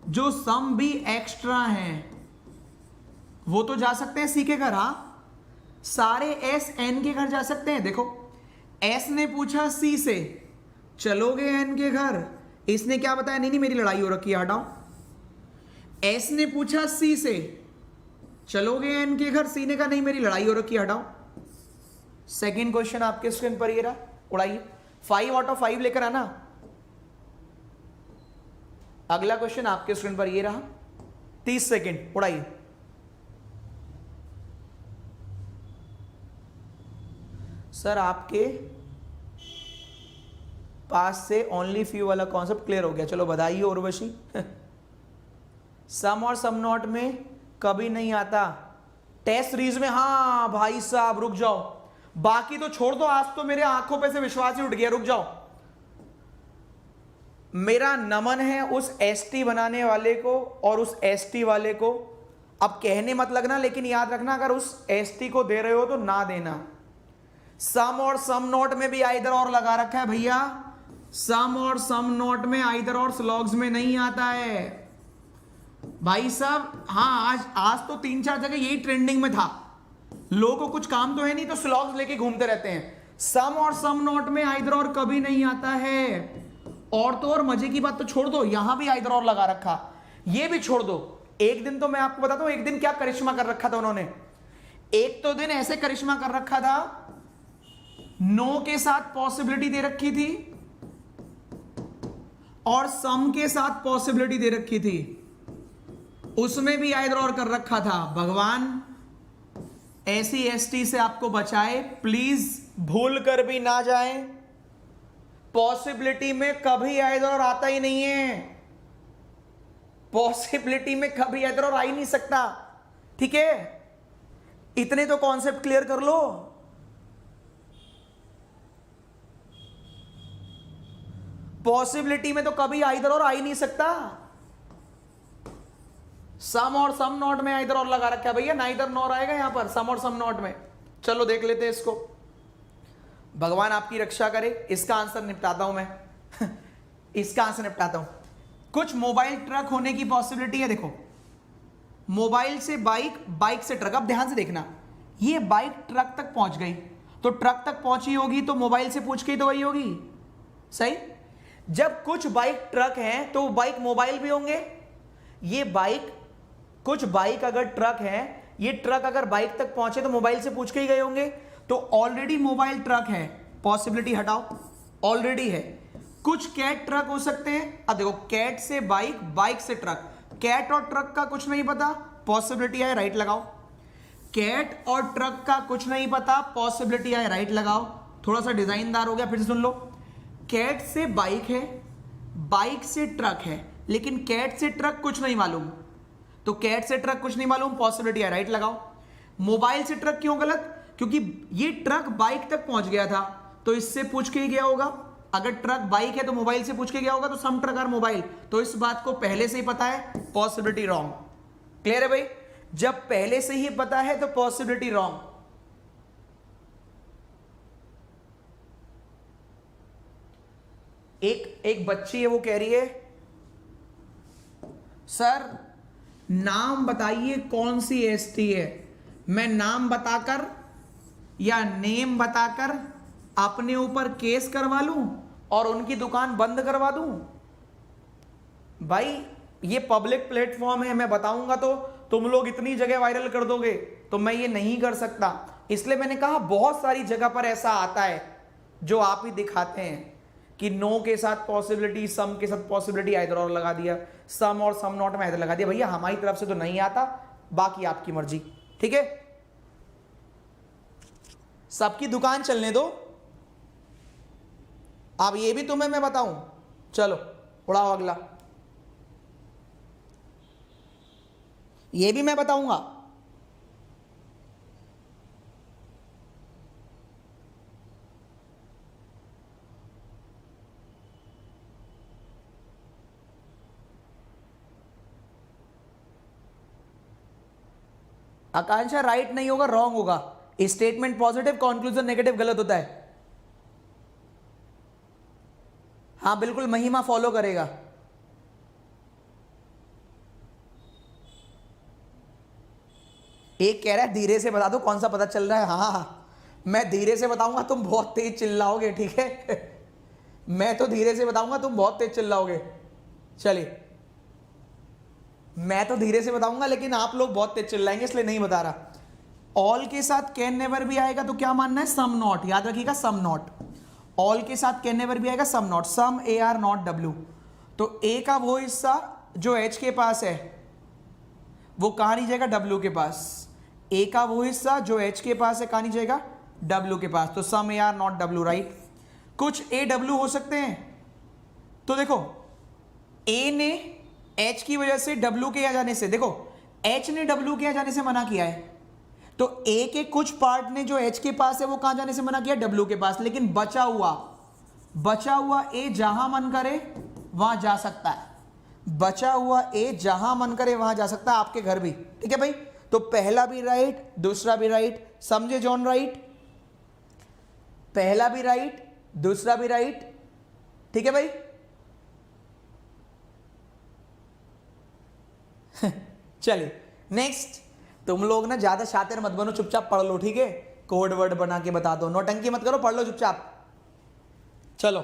जो सम बी एक्स्ट्रा हैं वो तो जा सकते हैं सी के घर। हाँ, सारे एस एन के घर जा सकते हैं। देखो एस ने पूछा सी से, चलोगे एन के घर, इसने क्या बताया, नहीं मेरी लड़ाई हो रखी है, हटाओ। एस ने पूछा सी से, चलोगे एन के घर, सी ने कहा नहीं मेरी लड़ाई हो रखी है, हटाओ। सेकेंड क्वेश्चन आपके स्क्रीन पर ये रहा, उड़ाइए। 5 आउट ऑफ 5 लेकर आना। अगला क्वेश्चन आपके स्क्रीन पर ये रहा, 30 सेकेंड, उड़ाइए। सर आपके पास से ओनली फ्यू वाला कॉन्सेप्ट क्लियर हो गया, चलो बधाई हो उर्वशी। सम और सम नॉट में कभी नहीं आता, टेस्ट सीरीज में। हाँ भाई साहब रुक जाओ, बाकी तो छोड़ दो, आज तो मेरे आंखों पे से विश्वास ही उठ गया, रुक जाओ। मेरा नमन है उस एसटी बनाने वाले को और उस एसटी वाले को। अब कहने मत लगना, लेकिन याद रखना अगर उस एसटी को दे रहे हो तो ना देना। सम और सम नॉट में भी आइदर और लगा रखा है भैया, सम और सम नॉट में आइदर और स्लॉग्स में नहीं आता है भाई साहब। हाँ, आज तो 3-4 जगह यही ट्रेंडिंग में था, लोगों को कुछ काम तो है नहीं तो स्लॉग्स लेके घूमते रहते हैं। सम और सम नॉट में आइदर और कभी नहीं आता है। और तो और मजे की बात तो छोड़ दो, यहां भी आइदर और लगा रखा, ये भी छोड़ दो। एक दिन तो मैं आपको बताता हूं, एक दिन क्या करिश्मा कर रखा था उन्होंने। एक तो दिन ऐसे करिश्मा कर रखा था, नो के साथ पॉसिबिलिटी दे रखी थी और सम के साथ पॉसिबिलिटी दे रखी थी, उसमें भी आइदर और कर रखा था। भगवान ऐसी एसटी से आपको बचाए, प्लीज भूल कर भी ना जाए। पॉसिबिलिटी में कभी आइदर और आता ही नहीं है, पॉसिबिलिटी में कभी आइदर और आ ही नहीं सकता, ठीक है। इतने तो कॉन्सेप्ट क्लियर कर लो। पॉसिबिलिटी में तो कभी आइदर और आ ही नहीं सकता। सम और सम नॉट में आइदर और लगा रखा है भैया, नाइदर नॉर आएगा यहां पर सम और सम नॉट में। चलो देख लेते हैं इसको, भगवान आपकी रक्षा करे। इसका आंसर निपटाता हूं मैं इसका आंसर निपटाता हूं। कुछ मोबाइल ट्रक होने की पॉसिबिलिटी है। देखो, मोबाइल से बाइक, बाइक से ट्रक। अब ध्यान से देखना, ये बाइक ट्रक तक पहुंच गई, तो ट्रक तक पहुंची होगी तो मोबाइल से पूछ के ही तो गई होगी, सही। जब कुछ बाइक ट्रक हैं तो बाइक मोबाइल भी होंगे। ये बाइक, कुछ बाइक अगर ट्रक है, ये ट्रक अगर बाइक तक पहुंचे तो मोबाइल से पूछ के ही गए होंगे। तो ऑलरेडी मोबाइल ट्रक है, पॉसिबिलिटी हटाओ, ऑलरेडी है। कुछ कैट ट्रक हो सकते हैं। अब देखो, कैट से बाइक, बाइक से ट्रक, कैट और ट्रक का कुछ नहीं पता, पॉसिबिलिटी है, राइट लगाओ। कैट और ट्रक का कुछ नहीं पता, पॉसिबिलिटी है, राइट लगाओ। थोड़ा सा डिजाइनदार हो गया, फिर से सुन लो। कैट से बाइक है, बाइक से ट्रक है, लेकिन कैट से ट्रक कुछ नहीं मालूम, तो कैट से ट्रक कुछ नहीं मालूम, पॉसिबिलिटी है, राइट लगाओ। मोबाइल से ट्रक क्यों गलत? क्योंकि ये ट्रक बाइक तक पहुंच गया था, तो इससे पूछ के ही गया होगा। अगर ट्रक बाइक है तो मोबाइल से पूछ के गया होगा, तो सम ट्रक और मोबाइल, तो इस बात को पहले से ही पता है, पॉसिबिलिटी रॉन्ग। क्लियर है भाई? जब पहले से ही पता है तो पॉसिबिलिटी रॉन्ग। एक बच्ची है, वो कह रही है सर नाम बताइए कौन सी एसटी है। मैं नाम बताकर या नेम बताकर अपने ऊपर केस करवा लूं और उनकी दुकान बंद करवा दूं? भाई ये पब्लिक प्लेटफॉर्म है, मैं बताऊंगा तो तुम लोग इतनी जगह वायरल कर दोगे, तो मैं ये नहीं कर सकता। इसलिए मैंने कहा बहुत सारी जगह पर ऐसा आता है जो आप ही दिखाते हैं कि नो के साथ पॉसिबिलिटी, सम के साथ पॉसिबिलिटी आइदर और लगा दिया, सम और सम नॉट में आइदर लगा दिया। भैया हमारी तरफ से तो नहीं आता, बाकी आपकी मर्जी, ठीक है। सबकी दुकान चलने दो। अब ये भी तुम्हें मैं बताऊं, चलो उड़ाओ अगला, ये भी मैं बताऊंगा। आकांक्षा राइट नहीं होगा, रॉन्ग होगा। स्टेटमेंट पॉजिटिव, कंक्लूजन नेगेटिव गलत होता है। हाँ बिल्कुल, महिमा फॉलो करेगा। एक कह रहा है धीरे से बता दो कौन सा पता चल रहा है। हाँ मैं धीरे से बताऊंगा, तुम बहुत तेज चिल्लाओगे, ठीक है मैं तो धीरे से बताऊंगा, तुम बहुत तेज चिल्लाओगे। चलिए मैं तो धीरे से बताऊंगा, लेकिन आप लोग बहुत तेज चिल्लाएंगे, इसलिए नहीं बता रहा। ऑल के साथ कैन नेवर भी आएगा तो क्या मानना है? सम नॉट, याद रखिएगा सम नॉट। ऑल के साथ कैन नेवर भी आएगा, some not, some A are not W. तो ए का वो हिस्सा जो एच के पास है वो कहां नहीं जाएगा? डब्ल्यू के पास। ए का वो हिस्सा जो एच के पास है कहां नहीं जाएगा? डब्ल्यू के पास। तो some A are not W, right. कुछ ए डब्ल्यू हो सकते हैं। तो देखो ए ने एच की वजह से डब्ल्यू के यहां जाने से, देखो एच ने डब्ल्यू के यहां जाने से मना किया है, तो ए के कुछ पार्ट ने जो एच के पास है वो कहां जाने से मना किया? डब्ल्यू के पास। लेकिन बचा हुआ ए जहां मन करे वहां जा सकता है। बचा हुआ ए जहां मन करे वहां जा सकता है, आपके घर भी, ठीक है भाई। तो पहला भी राइट, दूसरा भी राइट, समझे जॉन? राइट, पहला भी राइट, दूसरा भी राइट, ठीक है भाई चलिए नेक्स्ट। तुम लोग ना ज्यादा शातिर मत बनो, चुपचाप पढ़ लो, ठीक है। कोड वर्ड बना के बता दो, नौटंकी मत करो, पढ़ लो चुपचाप। चलो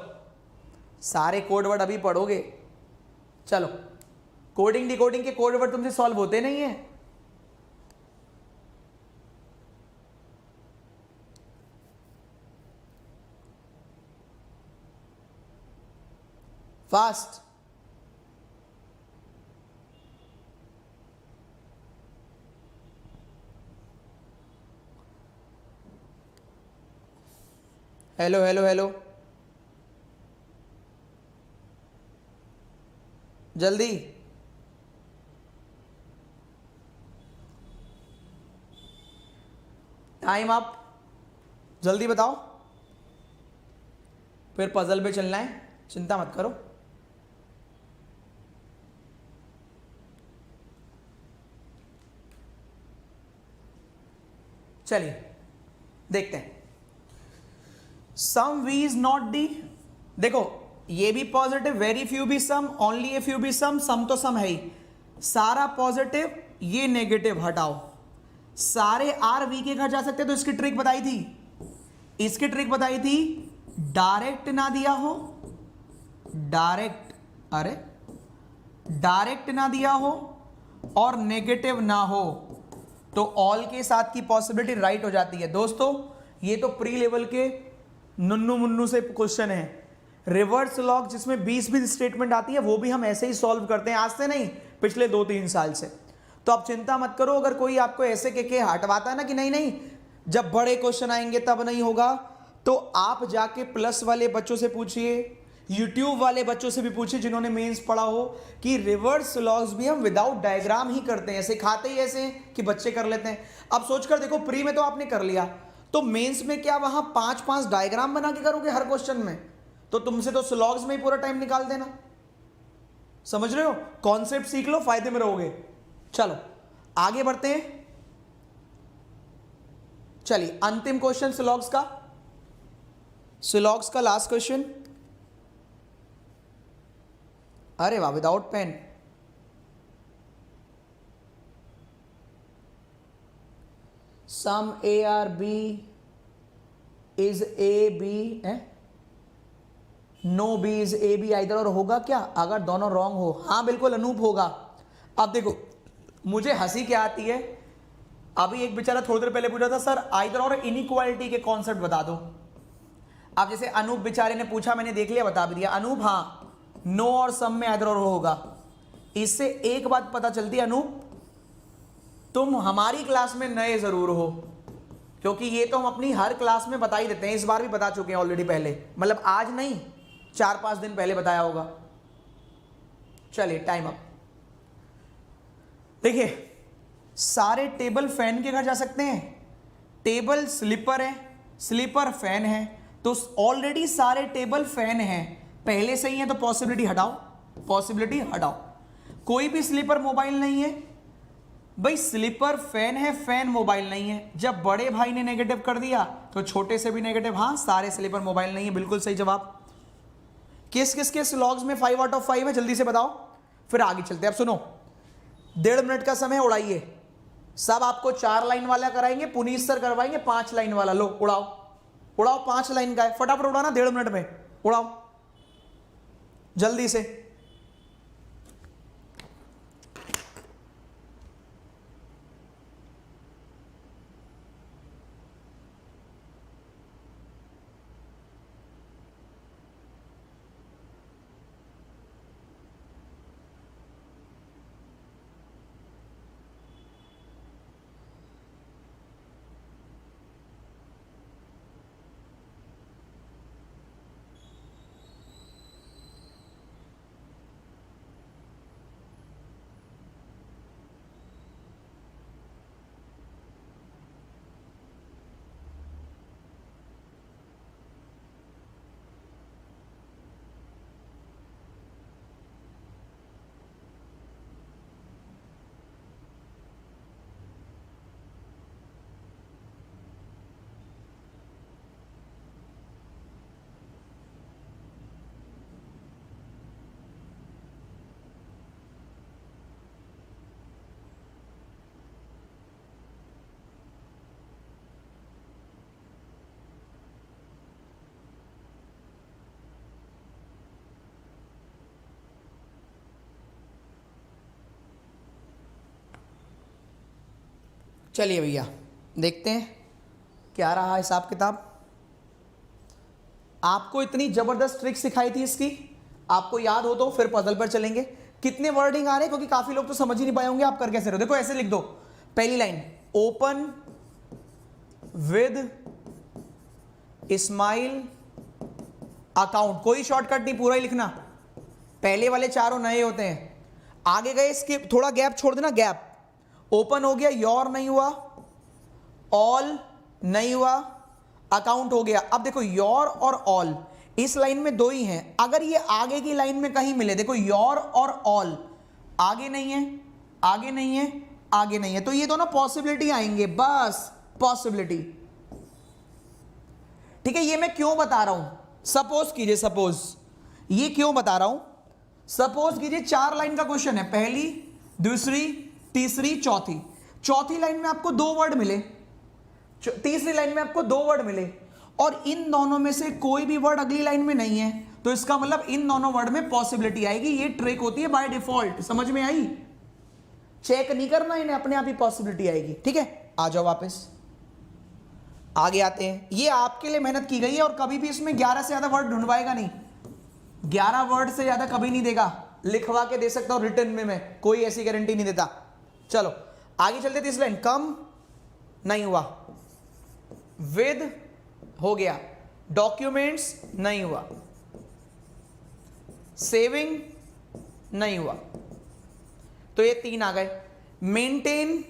सारे कोड वर्ड अभी पढ़ोगे। चलो कोडिंग डिकोडिंग के कोड वर्ड तुमसे सॉल्व होते नहीं है। फास्ट। हेलो हेलो हेलो, जल्दी। टाइम अप, जल्दी बताओ। फिर पजल पे चलना है, चिंता मत करो। चलिए देखते हैं। सम वी इज नॉट डी। देखो ये भी पॉजिटिव, वेरी फ्यू भी सम, ओनली ए फ्यू भी सम तो सम है ही। सारा पॉजिटिव, ये नेगेटिव हटाओ। सारे आर वी के घर जा सकते, तो इसकी ट्रिक बताई थी। इसकी ट्रिक बताई थी, डायरेक्ट ना दिया हो, डायरेक्ट, अरे डायरेक्ट ना दिया हो और नेगेटिव ना हो, तो ऑल के साथ की पॉसिबिलिटी राइट हो जाती है। दोस्तों ये तो प्री लेवल के नुन्नू मुन्नू से क्वेश्चन है। रिवर्स लॉग जिसमें 20 स्टेटमेंट आती है, वो भी हम ऐसे ही सॉल्व करते हैं, आज से नहीं, पिछले 2-3 साल से। तो आप चिंता मत करो, अगर कोई आपको ऐसे के हटवाता है ना कि नहीं नहीं जब बड़े क्वेश्चन आएंगे तब नहीं होगा, तो आप जाके प्लस वाले बच्चों से पूछिए, यूट्यूब वाले बच्चों से भी पूछिए जिन्होंने मेंस पढ़ा हो, कि रिवर्स लॉग्स भी हम विदाउट डायग्राम ही करते हैं, सिखाते ही ऐसे कि बच्चे कर लेते हैं। अब सोचकर देखो, प्री में तो आपने कर लिया, तो मेंस में क्या वहां 5-5 डायग्राम बना के करोगे हर क्वेश्चन में? तो तुमसे तो स्लॉग्स में ही पूरा टाइम निकाल देना। समझ रहे हो? कॉन्सेप्ट सीख लो, फायदे में रहोगे। चलो आगे बढ़ते हैं। चलिए अंतिम क्वेश्चन स्लॉग्स का, स्लॉग्स का लास्ट क्वेश्चन। अरे वाह, without pen. Some A are B is A B है, no B is A B either और होगा क्या अगर दोनों रॉन्ग हो? हाँ बिल्कुल अनूप होगा। अब देखो मुझे हंसी क्या आती है, अभी एक बेचारा थोड़ी देर पहले पूछा था सर आइदर और इनइक्वालिटी के कॉन्सेप्ट बता दो। अब जैसे अनूप बेचारे ने पूछा, मैंने देख लिया, बता भी दिया। अनूप हाँ, नो और सम में आइदर और होगा। इससे एक बात पता चलती है अनूप, तुम हमारी क्लास में नए जरूर हो, क्योंकि ये तो हम अपनी हर क्लास में बता ही देते हैं। इस बार भी बता चुके हैं ऑलरेडी पहले, मतलब आज नहीं 4-5 दिन पहले बताया होगा। चलिए टाइम अप। देखिए सारे टेबल फैन के घर जा सकते हैं, टेबल स्लीपर है, स्लीपर फैन है, तो ऑलरेडी सारे टेबल फैन हैं, पहले से ही है, तो पॉसिबिलिटी हटाओ, पॉसिबिलिटी हटाओ। कोई भी स्लीपर मोबाइल नहीं है भाई, स्लीपर फैन है, फैन मोबाइल नहीं है। जब बड़े भाई ने नेगेटिव कर दिया तो छोटे से भी नेगेटिव। हाँ सारे स्लीपर मोबाइल नहीं है, बिल्कुल सही जवाब। किस किस के स्लॉग्स में 5 आउट ऑफ 5 है, जल्दी से बताओ, फिर आगे चलते हैं। अब सुनो, 1.5 मिनट का समय, उड़ाइए। सब आपको 4 लाइन वाला कराएंगे, पुनीत सर करवाएंगे 5 लाइन वाला। लो उड़ाओ, उड़ाओ, 5 लाइन का है, फटाफट उड़ाना, 1.5 मिनट में उड़ाओ जल्दी से। चलिए भैया देखते हैं क्या रहा हिसाब किताब। आपको इतनी जबरदस्त ट्रिक सिखाई थी इसकी, आपको याद हो तो फिर पजल पर चलेंगे। कितने वर्डिंग आ रहे हैं, क्योंकि काफी लोग तो समझ ही नहीं पाए होंगे आप कर कैसे रहे हो। देखो ऐसे लिख दो, पहली line open with smile account, कोई शॉर्टकट नहीं, पूरा ही लिखना। पहले वाले चारों नए होते हैं, आगे गए स्किप, थोड़ा गैप छोड़ देना, गैप। ओपन हो गया, योर नहीं हुआ, ऑल नहीं हुआ, अकाउंट हो गया। अब देखो योर और ऑल इस लाइन में दो ही हैं, अगर ये आगे की लाइन में कहीं मिले, देखो योर और ऑल आगे नहीं है, आगे नहीं है, आगे नहीं है, तो ये दोनों पॉसिबिलिटी आएंगे, बस पॉसिबिलिटी। ठीक है, ये मैं क्यों बता रहा हूं, सपोज कीजिए, सपोज ये क्यों बता रहा हूं, सपोज कीजिए 4 लाइन का क्वेश्चन है, पहली, दूसरी, तीसरी, चौथी। चौथी लाइन में आपको 2 वर्ड मिले, तीसरी लाइन में आपको 2 वर्ड मिले, और इन दोनों में से कोई भी वर्ड अगली लाइन में नहीं है, तो इसका मतलब इन दोनों वर्ड में पॉसिबिलिटी आएगी। ये ट्रिक होती है बाय डिफॉल्ट, समझ में आई? चेक नहीं करना इन्हें, अपने आप ही पॉसिबिलिटी आएगी। ठीक है, आ जाओ वापस, आगे आते हैं। ये आपके लिए मेहनत की गई है, और कभी भी इसमें 11 से ज्यादा वर्ड ढूंढवाएगा नहीं, 11 वर्ड से ज्यादा कभी नहीं देगा। लिखवा के दे सकता हूं रिटर्न में, मैं कोई ऐसी गारंटी नहीं देता। चलो आगे चलते, तीसरी लाइन कम नहीं हुआ, विद हो गया, डॉक्यूमेंट्स नहीं हुआ, सेविंग नहीं हुआ, तो ये 3 आ गए। मेंटेन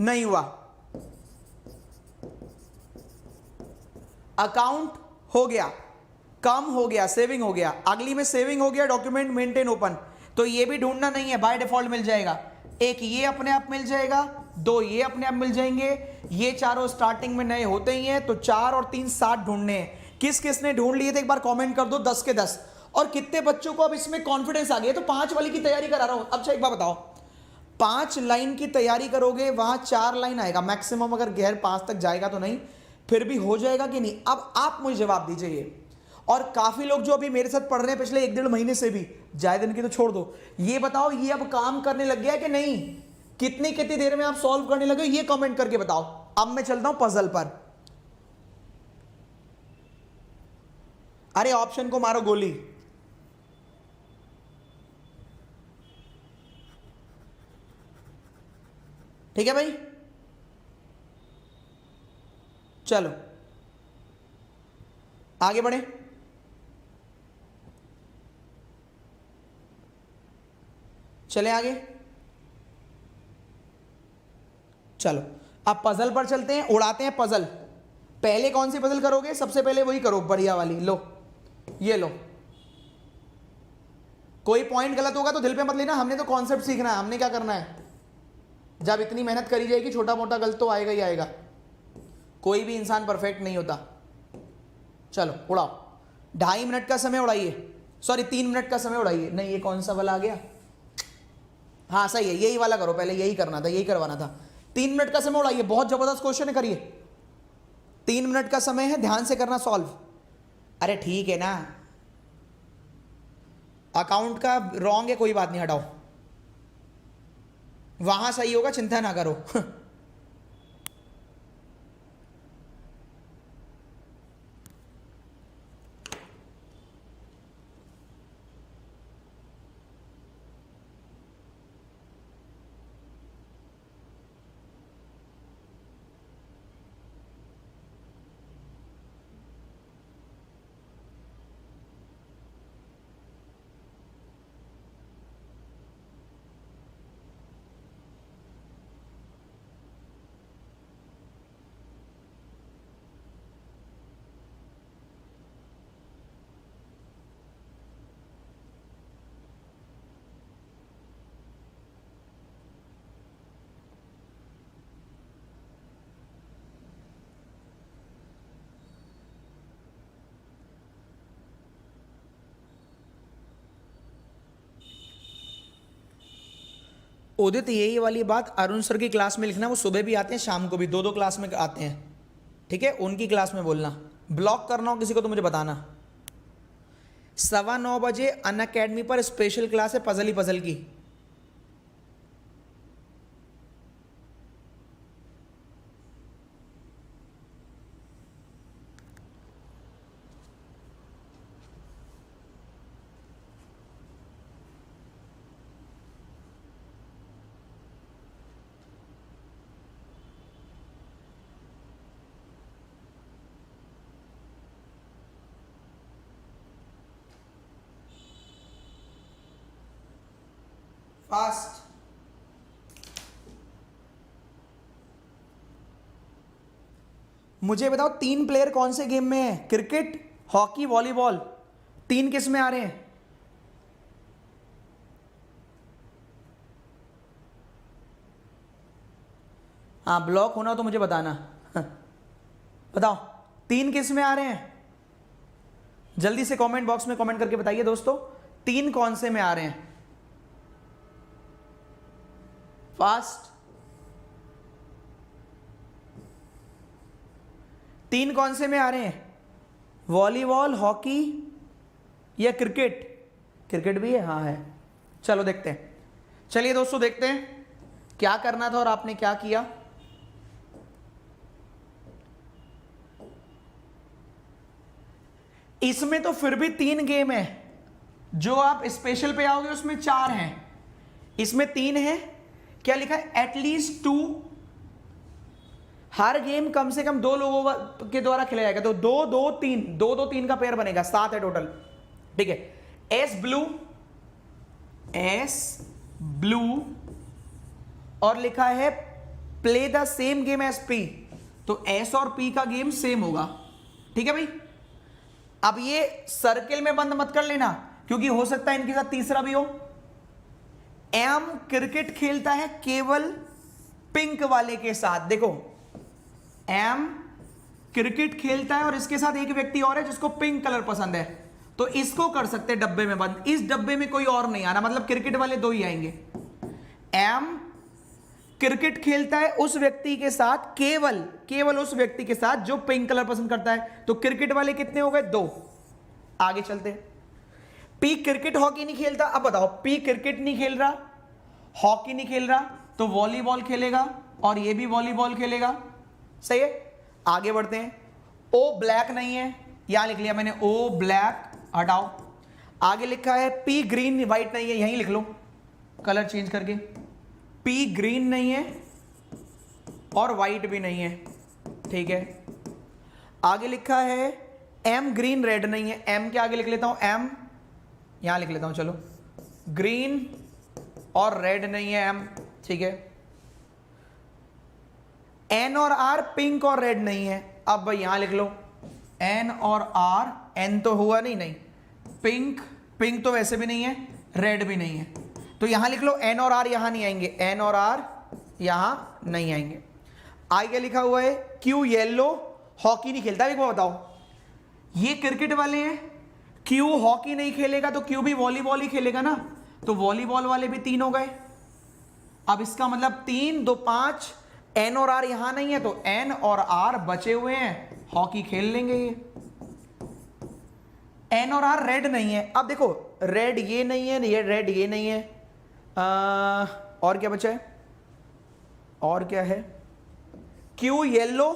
नहीं हुआ, अकाउंट हो गया, कम हो गया, सेविंग हो गया, अगली में सेविंग हो गया, डॉक्यूमेंट, मेंटेन, ओपन, तो ये भी ढूंढना नहीं है, बाय डिफॉल्ट मिल जाएगा। एक ये अपने आप मिल जाएगा, 2 ये अपने आप मिल जाएंगे, ये चारों स्टार्टिंग में नए होते ही हैं, तो 4 और 3 7 ढूंढने हैं। किस किस ने ढूंढ लिए थे एक बार कमेंट कर दो, 10 के 10। और कितने बच्चों को अब इसमें कॉन्फिडेंस आ गया? तो 5 वाली की तैयारी करा रहा हूं। अच्छा एक बार बताओ, 5 लाइन की तैयारी करोगे, वहां 4 लाइन आएगा मैक्सिमम, अगर गैर 5 तक जाएगा तो नहीं, फिर भी हो जाएगा कि नहीं? अब आप मुझे जवाब दीजिए ये। और काफी लोग जो अभी मेरे साथ पढ़ रहे हैं पिछले 1-1.5 महीने से भी, ज्यादा दिन की तो छोड़ दो, ये बताओ ये अब काम करने लग गया है कि नहीं? कितनी कितनी देर में आप सॉल्व करने लगे ये कमेंट करके बताओ। अब मैं चलता हूं पजल पर। अरे ऑप्शन को मारो गोली। ठीक है भाई, चलो आगे बढ़े। चले आगे, चलो अब पजल पर चलते हैं, उड़ाते हैं पजल। पहले कौन सी पजल करोगे? सबसे पहले वही करो, बढ़िया वाली। लो ये लो, कोई पॉइंट गलत होगा तो दिल पे मत लेना, हमने तो कॉन्सेप्ट सीखना है। हमने क्या करना है, जब इतनी मेहनत करी जाएगी, छोटा मोटा गलत तो आएगा ही आएगा, कोई भी इंसान परफेक्ट नहीं होता। चलो उड़ाओ, 2.5 मिनट का समय उड़ाइए, सॉरी 3 मिनट का समय उड़ाइए। नहीं, ये कौन सा वाला आ गया? हाँ सही है, यही वाला करो, पहले यही करना था, यही करवाना था। 3 मिनट का समय उड़ाइए, बहुत जबरदस्त क्वेश्चन है, करिए। 3 मिनट का समय है, ध्यान से करना सॉल्व। अरे ठीक है ना, अकाउंट का रॉन्ग है, कोई बात नहीं, हटाओ, वहां सही होगा, चिंता ना करो। उदित, यही वाली बात अरुण सर की क्लास में लिखना, वो सुबह भी आते हैं, शाम को भी, 2-2 क्लास में आते हैं। ठीक है, उनकी क्लास में बोलना। ब्लॉक करना हो किसी को तो मुझे बताना। 9:15 बजे अनअकैडमी पर स्पेशल क्लास है पजल ही पजल की। फास्ट। मुझे बताओ 3 प्लेयर कौन से गेम में है? Cricket, hockey, volleyball. 3 किस में आ रहे हैं? हाँ, ब्लॉक होना तो मुझे बताना। बताओ 3 किस में आ रहे हैं? जल्दी से कमेंट बॉक्स में कमेंट करके बताइए दोस्तों, 3 कौन से में आ रहे हैं? फास्ट। 3 कौन से में आ रहे हैं? वॉलीबॉल, हॉकी या क्रिकेट? क्रिकेट भी है, हाँ है। चलो देखते हैं। चलिए दोस्तों देखते हैं क्या करना था और आपने क्या किया। इसमें तो फिर भी 3 गेम है, जो आप स्पेशल पे आओगे उसमें 4 हैं, इसमें 3 है। क्या लिखा है? एटलीस्ट 2। हर गेम कम से कम 2 लोगों के द्वारा खेला जाएगा, तो 2 2 3 2 2 3 का पेयर बनेगा, 7 है टोटल। ठीक है। एस ब्लू और लिखा है play the same game S P, तो एस और पी का गेम सेम होगा। ठीक है भाई। अब ये सर्किल में बंद मत कर लेना, क्योंकि हो सकता है इनके साथ तीसरा भी हो। एम क्रिकेट खेलता है केवल पिंक वाले के साथ। देखो, एम क्रिकेट खेलता है और इसके साथ एक व्यक्ति और है जिसको पिंक कलर पसंद है, तो इसको कर सकते हैं डब्बे में बंद। इस डब्बे में कोई और नहीं आना, मतलब क्रिकेट वाले 2 ही आएंगे। एम क्रिकेट खेलता है उस व्यक्ति के साथ, केवल उस व्यक्ति के साथ जो पिंक कलर पसंद करता है, तो क्रिकेट वाले कितने हो गए? 2। आगे चलते हैं। पी क्रिकेट हॉकी नहीं खेलता। अब बताओ, पी क्रिकेट नहीं खेल रहा, हॉकी नहीं खेल रहा, तो वॉलीबॉल खेलेगा और ये भी वॉलीबॉल खेलेगा। सही है। आगे बढ़ते हैं। ओ ब्लैक नहीं है, यहां लिख लिया मैंने, ओ ब्लैक हटाओ। आगे लिखा है पी ग्रीन व्हाइट नहीं है, यहीं लिख लो कलर चेंज करके। पी ग्रीन नहीं है और व्हाइट भी नहीं है। ठीक है। आगे लिखा है एम ग्रीन रेड नहीं है। एम के आगे लिख लेता हूं, एम यहां लिख लेता हूं, चलो। ग्रीन और रेड नहीं है एम। ठीक है। एन और आर पिंक और रेड नहीं है। अब भाई यहां लिख लो एन और आर। एन तो हुआ नहीं, पिंक तो वैसे भी नहीं है, रेड भी नहीं है, तो यहां लिख लो एन और आर यहां नहीं आएंगे, एन और आर यहां नहीं आएंगे। आगे लिखा हुआ है क्यू येलो, हॉकी नहीं खेलता। एक बार बताओ, ये क्रिकेट वाले हैं, क्यू हॉकी नहीं खेलेगा तो क्यू भी वॉलीबॉल ही खेलेगा ना, तो वॉलीबॉल वाले भी 3 हो गए। अब इसका मतलब 3 2 5, एन और आर यहां नहीं है, तो एन और आर बचे हुए हैं, हॉकी खेल लेंगे ये। एन और आर रेड नहीं है। अब देखो, रेड ये नहीं है, ये रेड ये नहीं है। और क्या बचा है? और क्या है? क्यू येलो,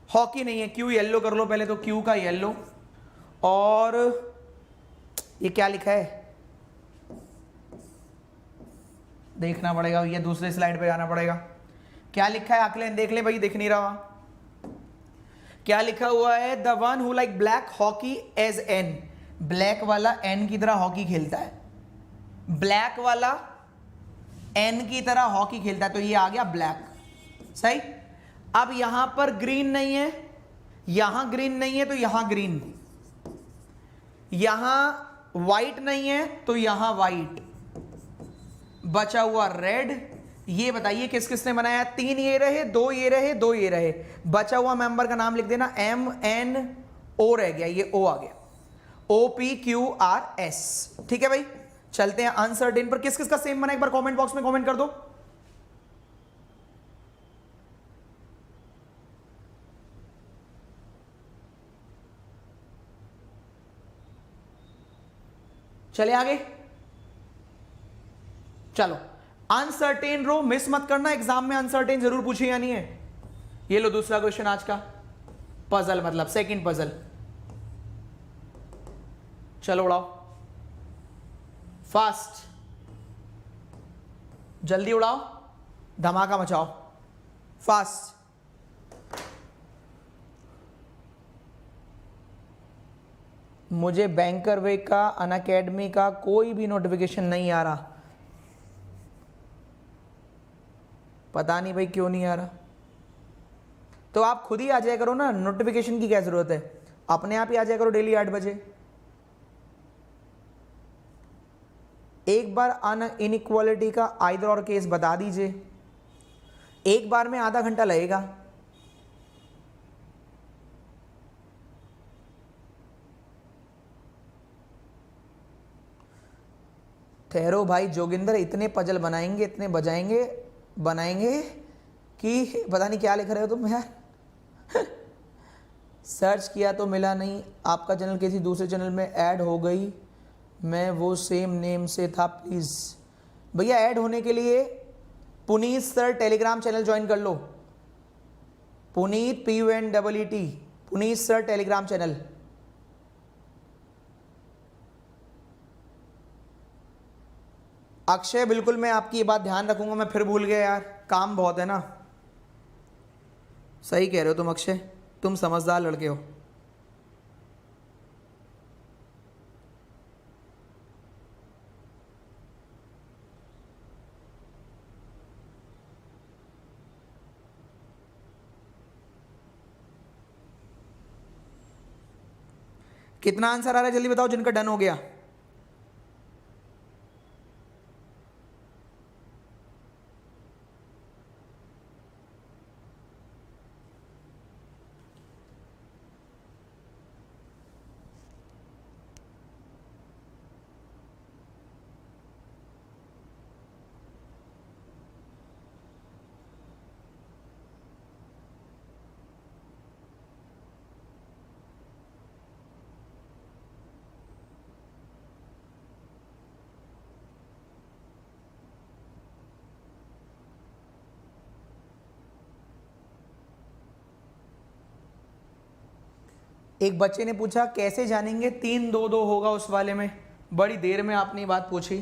हॉकी नहीं है, क्यू येलो कर लो पहले, तो क्यू का येलो। और ये क्या लिखा है, देखना पड़ेगा, ये दूसरे स्लाइड पे जाना पड़ेगा। क्या लिखा है आकलन देख ले भाई, दिख नहीं रहा। क्या लिखा हुआ है? The one who like black hockey as N. Black वाला एन की तरह हॉकी खेलता है, ब्लैक वाला एन की तरह हॉकी खेलता है, तो ये आ गया ब्लैक। सही। अब यहां पर ग्रीन नहीं है, यहां ग्रीन नहीं है, तो यहां ग्रीन। यहां व्हाइट नहीं है, तो यहां व्हाइट। बचा हुआ रेड। ये बताइए किस किस ने बनाया? 3 ये रहे, 2 ये रहे, 2 ये रहे। बचा हुआ मेंबर का नाम लिख देना, एम एन ओ रह गया, ये ओ आ गया, O P Q R S. ठीक है भाई। चलते हैं अनसर्टेन पर। किस किस का सेम बना एक बार कमेंट बॉक्स में कमेंट कर दो। चले आगे। चलो, अनसर्टेन रो मिस मत करना, एग्जाम में अनसर्टेन जरूर पूछे या नहीं है। ये लो दूसरा क्वेश्चन आज का, पजल मतलब सेकंड पजल। चलो उड़ाओ फास्ट, जल्दी उड़ाओ, धमाका मचाओ, फास्ट। मुझे बैंकर वे का, अनअकैडमी का कोई भी नोटिफिकेशन नहीं आ रहा। पता नहीं भाई क्यों नहीं आ रहा। तो आप खुद ही आ जाया करो ना, नोटिफिकेशन की क्या जरूरत है, अपने आप ही आ जाया करो डेली 8 बजे। एक बार इनइक्वालिटी का आइदर और केस बता दीजिए, एक बार में आधा घंटा लगेगा। ठहरो भाई जोगिंदर, इतने पजल बनाएंगे, इतने बनाएंगे कि पता नहीं क्या लिख रहे हो तुम यार। सर्च किया तो मिला नहीं, आपका चैनल किसी दूसरे चैनल में ऐड हो गई, मैं वो सेम नेम से था प्लीज़। भैया ऐड होने के लिए Puneet sir Telegram channel join कर लो, Puneet PUNEET, Puneet sir Telegram channel. Akshay बिल्कुल मैं आपकी ये बात ध्यान रखूंगा, मैं फिर भूल गया यार, काम बहुत है ना। सही कह रहे हो तुम अक्षय, तुम समझदार लड़के हो। कितना आंसर आ रहा है जल्दी बताओ जिनका डन हो गया। एक बच्चे ने पूछा कैसे जानेंगे 3-2-2 होगा उस वाले में, बड़ी देर में आपने बात पूछी।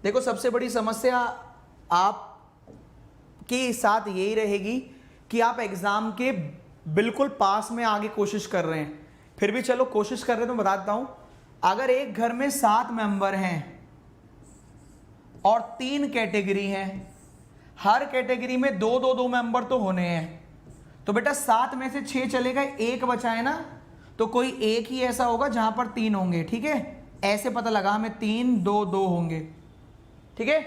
देखो सबसे बड़ी समस्या आप के साथ यही रहेगी कि आप एग्जाम के बिल्कुल पास में आगे कोशिश कर रहे हैं, फिर भी चलो कोशिश कर रहे हैं तो बता देता हूं, अगर एक घर में 7 मेंबर हैं और 3 कैटेगरी हैं, हर कैटेगरी में 2-2 मेंबर तो होने हैं, तो बेटा 7 में से 6 चले गए, 1 बचा है ना, तो कोई एक ही ऐसा होगा जहां पर 3 होंगे। ठीक है, ऐसे पता लगा हमें 3-2-2 होंगे। ठीक है,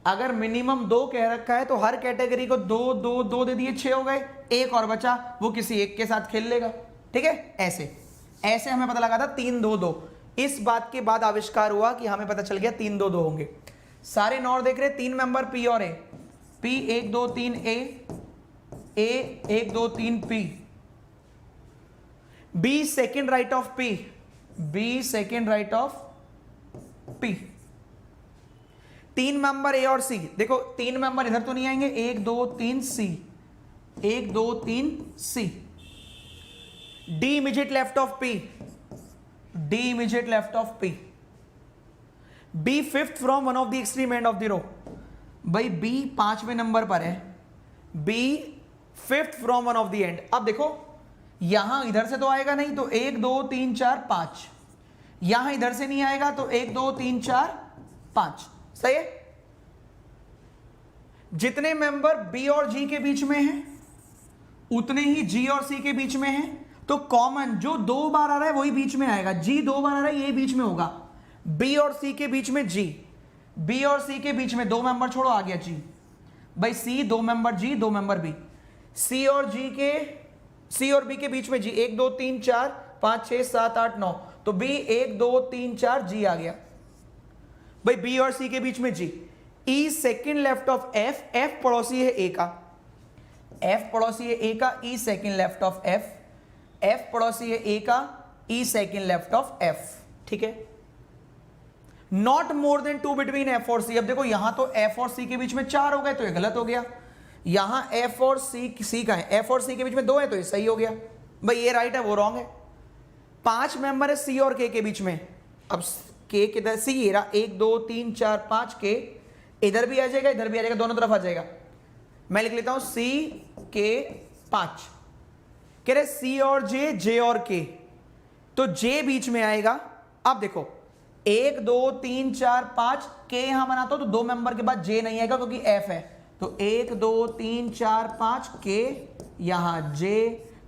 अगर मिनिमम 2 कह रखा है तो हर कैटेगरी को 2-2-2 दे दिए, 6 हो गए, एक और बचा, वो किसी एक के साथ खेल लेगा। ठीक है, ऐसे हमें पता लगा था 3-2-2। इस बात के बाद आविष्कार हुआ कि हमें पता चल गया 3-2-2 होंगे। सारे नॉर देख रहे, 3 मेंबर पी और A, P 1 2 3 A 1 2 3 P, B second right of P, B second right of P. 3 member A और सी, देखो 3 मेंबर इधर तो नहीं आएंगे, 1 2 3 C, 1 2 3 C. D immediate left of P, D immediate left of P. B fifth from one of the extreme end of the row, भाई B 5वें number पर है, B fifth from one of the end. अब देखो यहां इधर से तो आएगा नहीं, तो 1 2 3 4 5, यहां इधर से नहीं आएगा तो 1 2 3 4 5। सही है, जितने मेंबर बी और जी के बीच में हैं उतने ही जी और सी के बीच में हैं, तो कॉमन जो 2 बार आ रहा है वही बीच में आएगा। जी 2 बार आ रहा है, ये बीच में होगा। बी और सी के बीच में जी, बी और सी के बीच में 2 मेंबर छोड़ो, आ गया जी। भाई सी 2 मेंबर जी, 2 मेंबर बी। सी और बी के बीच में जी, 1 2 3 4 5 6 7 8 9, तो बी 1 2 3 4 जी आ गया। भाई बी और सी के बीच में G. E second left of F, F पड़ोसी है ए का, एफ पड़ोसी है ए का, E second left of F, F पड़ोसी है ए का, E second left of F. ठीक है, not more than 2 between F और सी। अब देखो यहां तो एफ और सी के बीच में 4 हो गए, तो ये गलत हो गया। यहां एफ और सी का है, एफ और सी के बीच में 2 है, तो ये सही हो गया। भाई ये राइट है, वो रॉन्ग है। 5 मेंबर है सी और के बीच में, अब के किधर, सी ये रहा, 1 2 3 4 5, के इधर भी आ जाएगा, इधर भी आ जाएगा, दोनों तरफ आ जाएगा। मैं लिख लेता हूं सी के 5, कह रहे सी और जे, जे और के, तो जे बीच में आएगा। अब देखो 1 2 3 4 5 के यहां बनाता हूं तो 2 मेंबर के बाद जे नहीं आएगा क्योंकि एफ है, तो 1 2 3 4 5 के यहां जे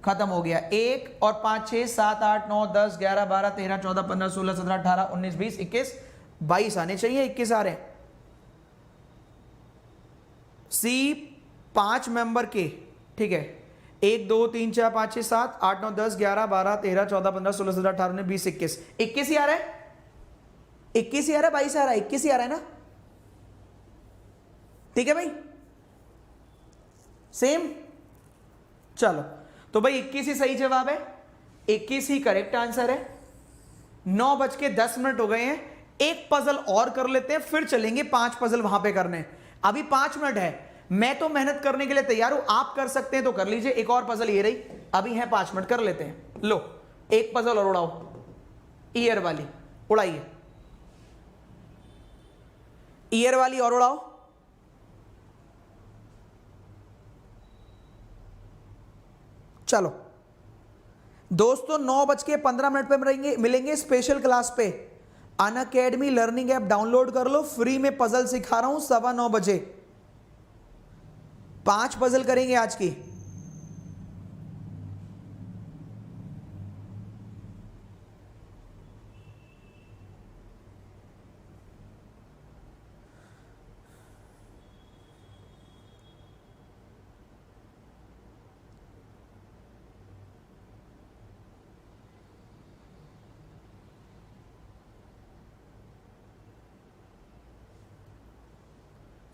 खत्म हो गया। 1 और 5 6 7 8 9 10 11 12 13 14 15 16 17 18 19 20 21 22 आने चाहिए, 21 आ रहे हैं। सी 5 मेंबर के, ठीक है, 1 2 3 4 5 6 7 8 9 10 11 12 13 14 15 16 17 18 19 20 21 21 ही आ रहा है, 21 ही आ रहा है, 22 आ रहा है, 21 ही आ रहा है ना, ठीक है भाई, सेम। चलो तो भाई 21 ही सही जवाब है, 21 ही करेक्ट आंसर है। 9:10 हो गए हैं, एक पजल और कर लेते हैं, फिर चलेंगे 5 पजल वहां पे करने। अभी 5 मिनट है, मैं तो मेहनत करने के लिए तैयार हूं, आप कर सकते हैं तो कर लीजिए। एक और पजल ये रही, अभी है 5 मिनट, कर लेते हैं। लो एक पजल और उड़ाओ, ईयर वाली उड़ाइए, ईयर वाली और उड़ाओ। चलो दोस्तों 9:15 पे मिलेंगे स्पेशल क्लास पे। अनअकैडमी लर्निंग ऐप डाउनलोड कर लो, फ्री में पजल सिखा रहा हूं 9:15 बजे। 5 पजल करेंगे आज की।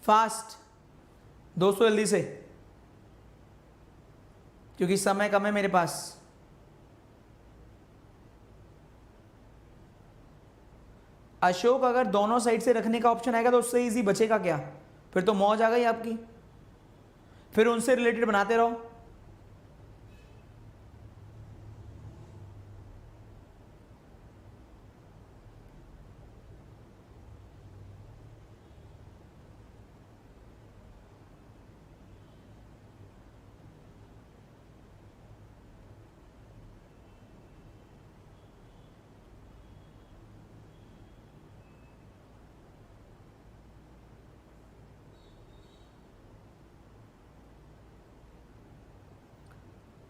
फास्ट दोस्तों, जल्दी से, क्योंकि समय कम है मेरे पास। अशोक, अगर दोनों साइड से रखने का ऑप्शन आएगा तो उससे इजी बचेगा क्या? फिर तो मौज आ गई आपकी, फिर उनसे रिलेटेड बनाते रहो।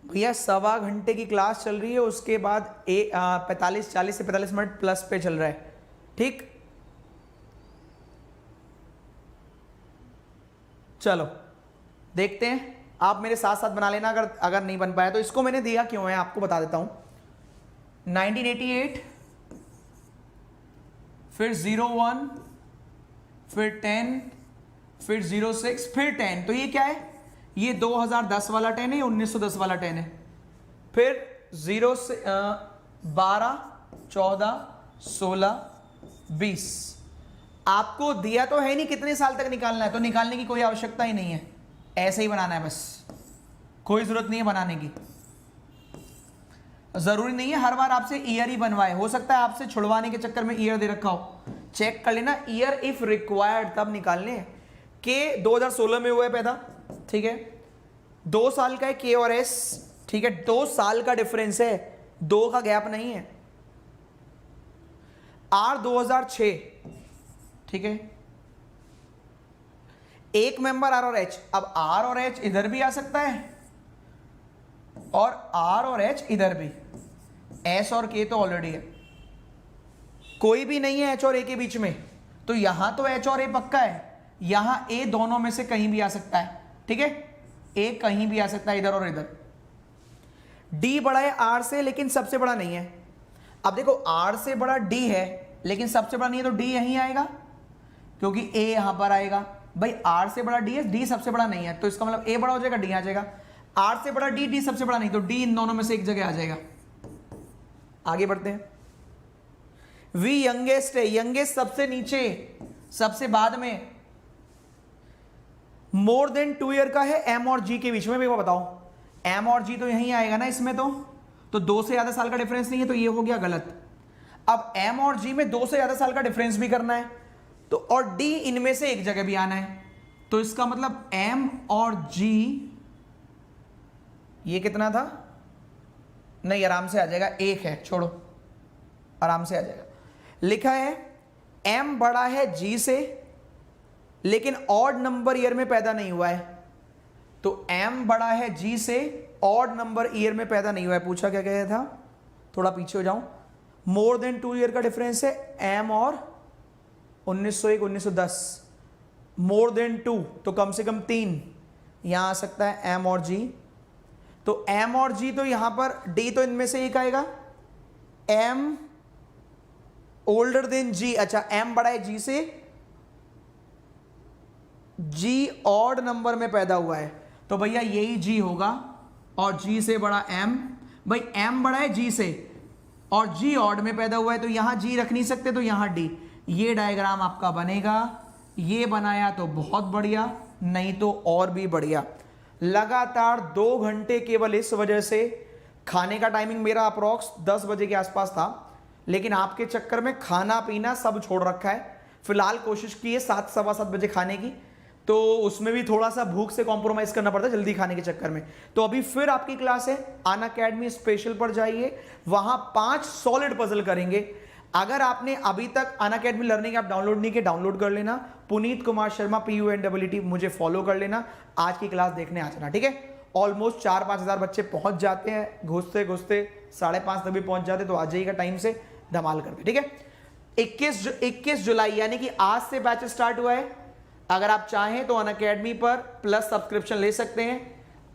भैया 1.25 घंटे की क्लास चल रही है, उसके बाद 40 से 45 मिनट प्लस पे चल रहा है, ठीक। चलो देखते हैं, आप मेरे साथ साथ बना लेना अगर नहीं बन पाया तो। इसको मैंने दिया क्यों है आपको बता देता हूं। 1988, फिर 01, फिर 10, फिर 06, फिर 10, तो ये क्या है? ये 2010 वाला 10 है, 1910 वाला 10 है। फिर 0 से 12, 14, 16, 20। आपको दिया तो है नहीं कितने साल तक निकालना है, तो निकालने की कोई आवश्यकता ही नहीं है, ऐसे ही बनाना है बस, कोई जरूरत नहीं है बनाने की। जरूरी नहीं है हर बार आपसे ईयर ही बनवाए, हो सकता है आपसे छुड़वाने के चक्कर में ईयर दे रखा हो। चेक कर लेना ईयर इफ रिक्वायर्ड, तब निकालने। के 2016 में हुआ है पैदा, ठीक है, 2 साल का है के और एस, ठीक है, 2 साल का डिफरेंस है, 2 का गैप नहीं है। आर 2006, ठीक है, एक मेंबर आर और एच। अब आर और एच इधर भी आ सकता है और आर और एच इधर भी, एस और के तो ऑलरेडी है, कोई भी नहीं है एच और ए के बीच में, तो यहां तो एच और ए पक्का है, यहां ए दोनों में से कहीं भी आ सकता है, ठीक है, ए कहीं भी आ सकता है, इधर और इधर। डी बड़ा है आर से लेकिन सबसे बड़ा नहीं है। अब देखो आर से बड़ा डी है लेकिन सबसे बड़ा नहीं है, तो डी यहीं आएगा क्योंकि ए यहां पर आएगा। भाई आर से बड़ा डी है, डी सबसे बड़ा नहीं है, तो इसका मतलब ए बड़ा हो जाएगा, डी आ जाएगा। आर से बड़ा डी, डी सबसे बड़ा नहीं, तो डी इन दोनों में से एक जगह आ जाएगा। आगे बढ़ते हैं। वी यंगेस्ट है, यंगेस्ट सबसे नीचे, सबसे बाद में। मोर देन 2 ईयर का है एम और जी के बीच में, मेरे को बताओ एम और जी तो यहीं आएगा ना इसमें, तो 2 से ज्यादा साल का डिफरेंस नहीं है, तो ये हो गया गलत। अब एम और जी में 2 से ज्यादा साल का डिफरेंस भी करना है, तो और डी इनमें से एक जगह भी आना है, तो इसका मतलब एम और जी, ये कितना था? नहीं आराम से आ जाएगा, 1 है, छोड़ो आराम से आ जाएगा। लिखा है m बड़ा है g से लेकिन ऑड नंबर ईयर में पैदा नहीं हुआ है। तो m बड़ा है g से, ऑड नंबर ईयर में पैदा नहीं हुआ है। पूछा क्या गया था, थोड़ा पीछे हो जाऊं। मोर देन 2 ईयर का डिफरेंस है m और 1901 1910। मोर देन 2 तो कम से कम 3 यहां आ सकता है m और g। तो m और g तो यहां पर d तो इनमें से एक आएगा, m ओल्डर देन g। अच्छा m बड़ा है g से, g ऑड नंबर में पैदा हुआ है तो भैया यही g होगा, और g से बड़ा m। भाई m बड़ा है g से और g ऑड में पैदा हुआ है तो यहां g रख नहीं सकते, तो यहां d। ये डायग्राम आपका बनेगा। ये बनाया तो बहुत बढ़िया, नहीं तो और भी बढ़िया। लगातार 2 घंटे केवल इस वजह से, खाने का टाइमिंग मेरा अप्रॉक्स 10 बजे के आसपास था, लेकिन आपके चक्कर में खाना पीना सब छोड़ रखा है। फिलहाल कोशिश की है 7 सवा 7 बजे खाने की, तो उसमें भी थोड़ा सा भूख से कॉम्प्रोमाइज करना पड़ता है जल्दी खाने के चक्कर में। तो अभी फिर आपकी क्लास है, अनअकैडमी स्पेशल पर जाइए, वहां 5 सॉलिड पजल करेंगे। अगर आपने अभी तक अनअकैडमी लर्निंग ऐप डाउनलोड नहीं किया, डाउनलोड कर लेना। पुनीत कुमार शर्मा PUNEET, मुझे फॉलो कर लेना। आज की क्लास देखने आ जाना, ठीक है। ऑलमोस्ट 4-5 हज़ार बच्चे पहुंच जाते हैं, घुसते घुसते 5:30 तक भी पहुंच जाते, तो आ जाइएगा टाइम से, धमाल करके, ठीक है। 21 जुलाई यानी कि आज से बैच स्टार्ट हुआ है। अगर आप चाहें तो अनअकैडमी पर प्लस सब्सक्रिप्शन ले सकते हैं।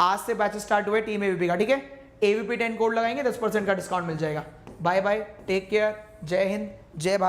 आज से बैच स्टार्ट हुआ है टीम AVP का, ठीक है। AVP 10 कोड लगाएंगे 10% का डिस्काउंट मिल जाएगा। बाय बाय, टेक केयर, जय हिंद, जय भारत।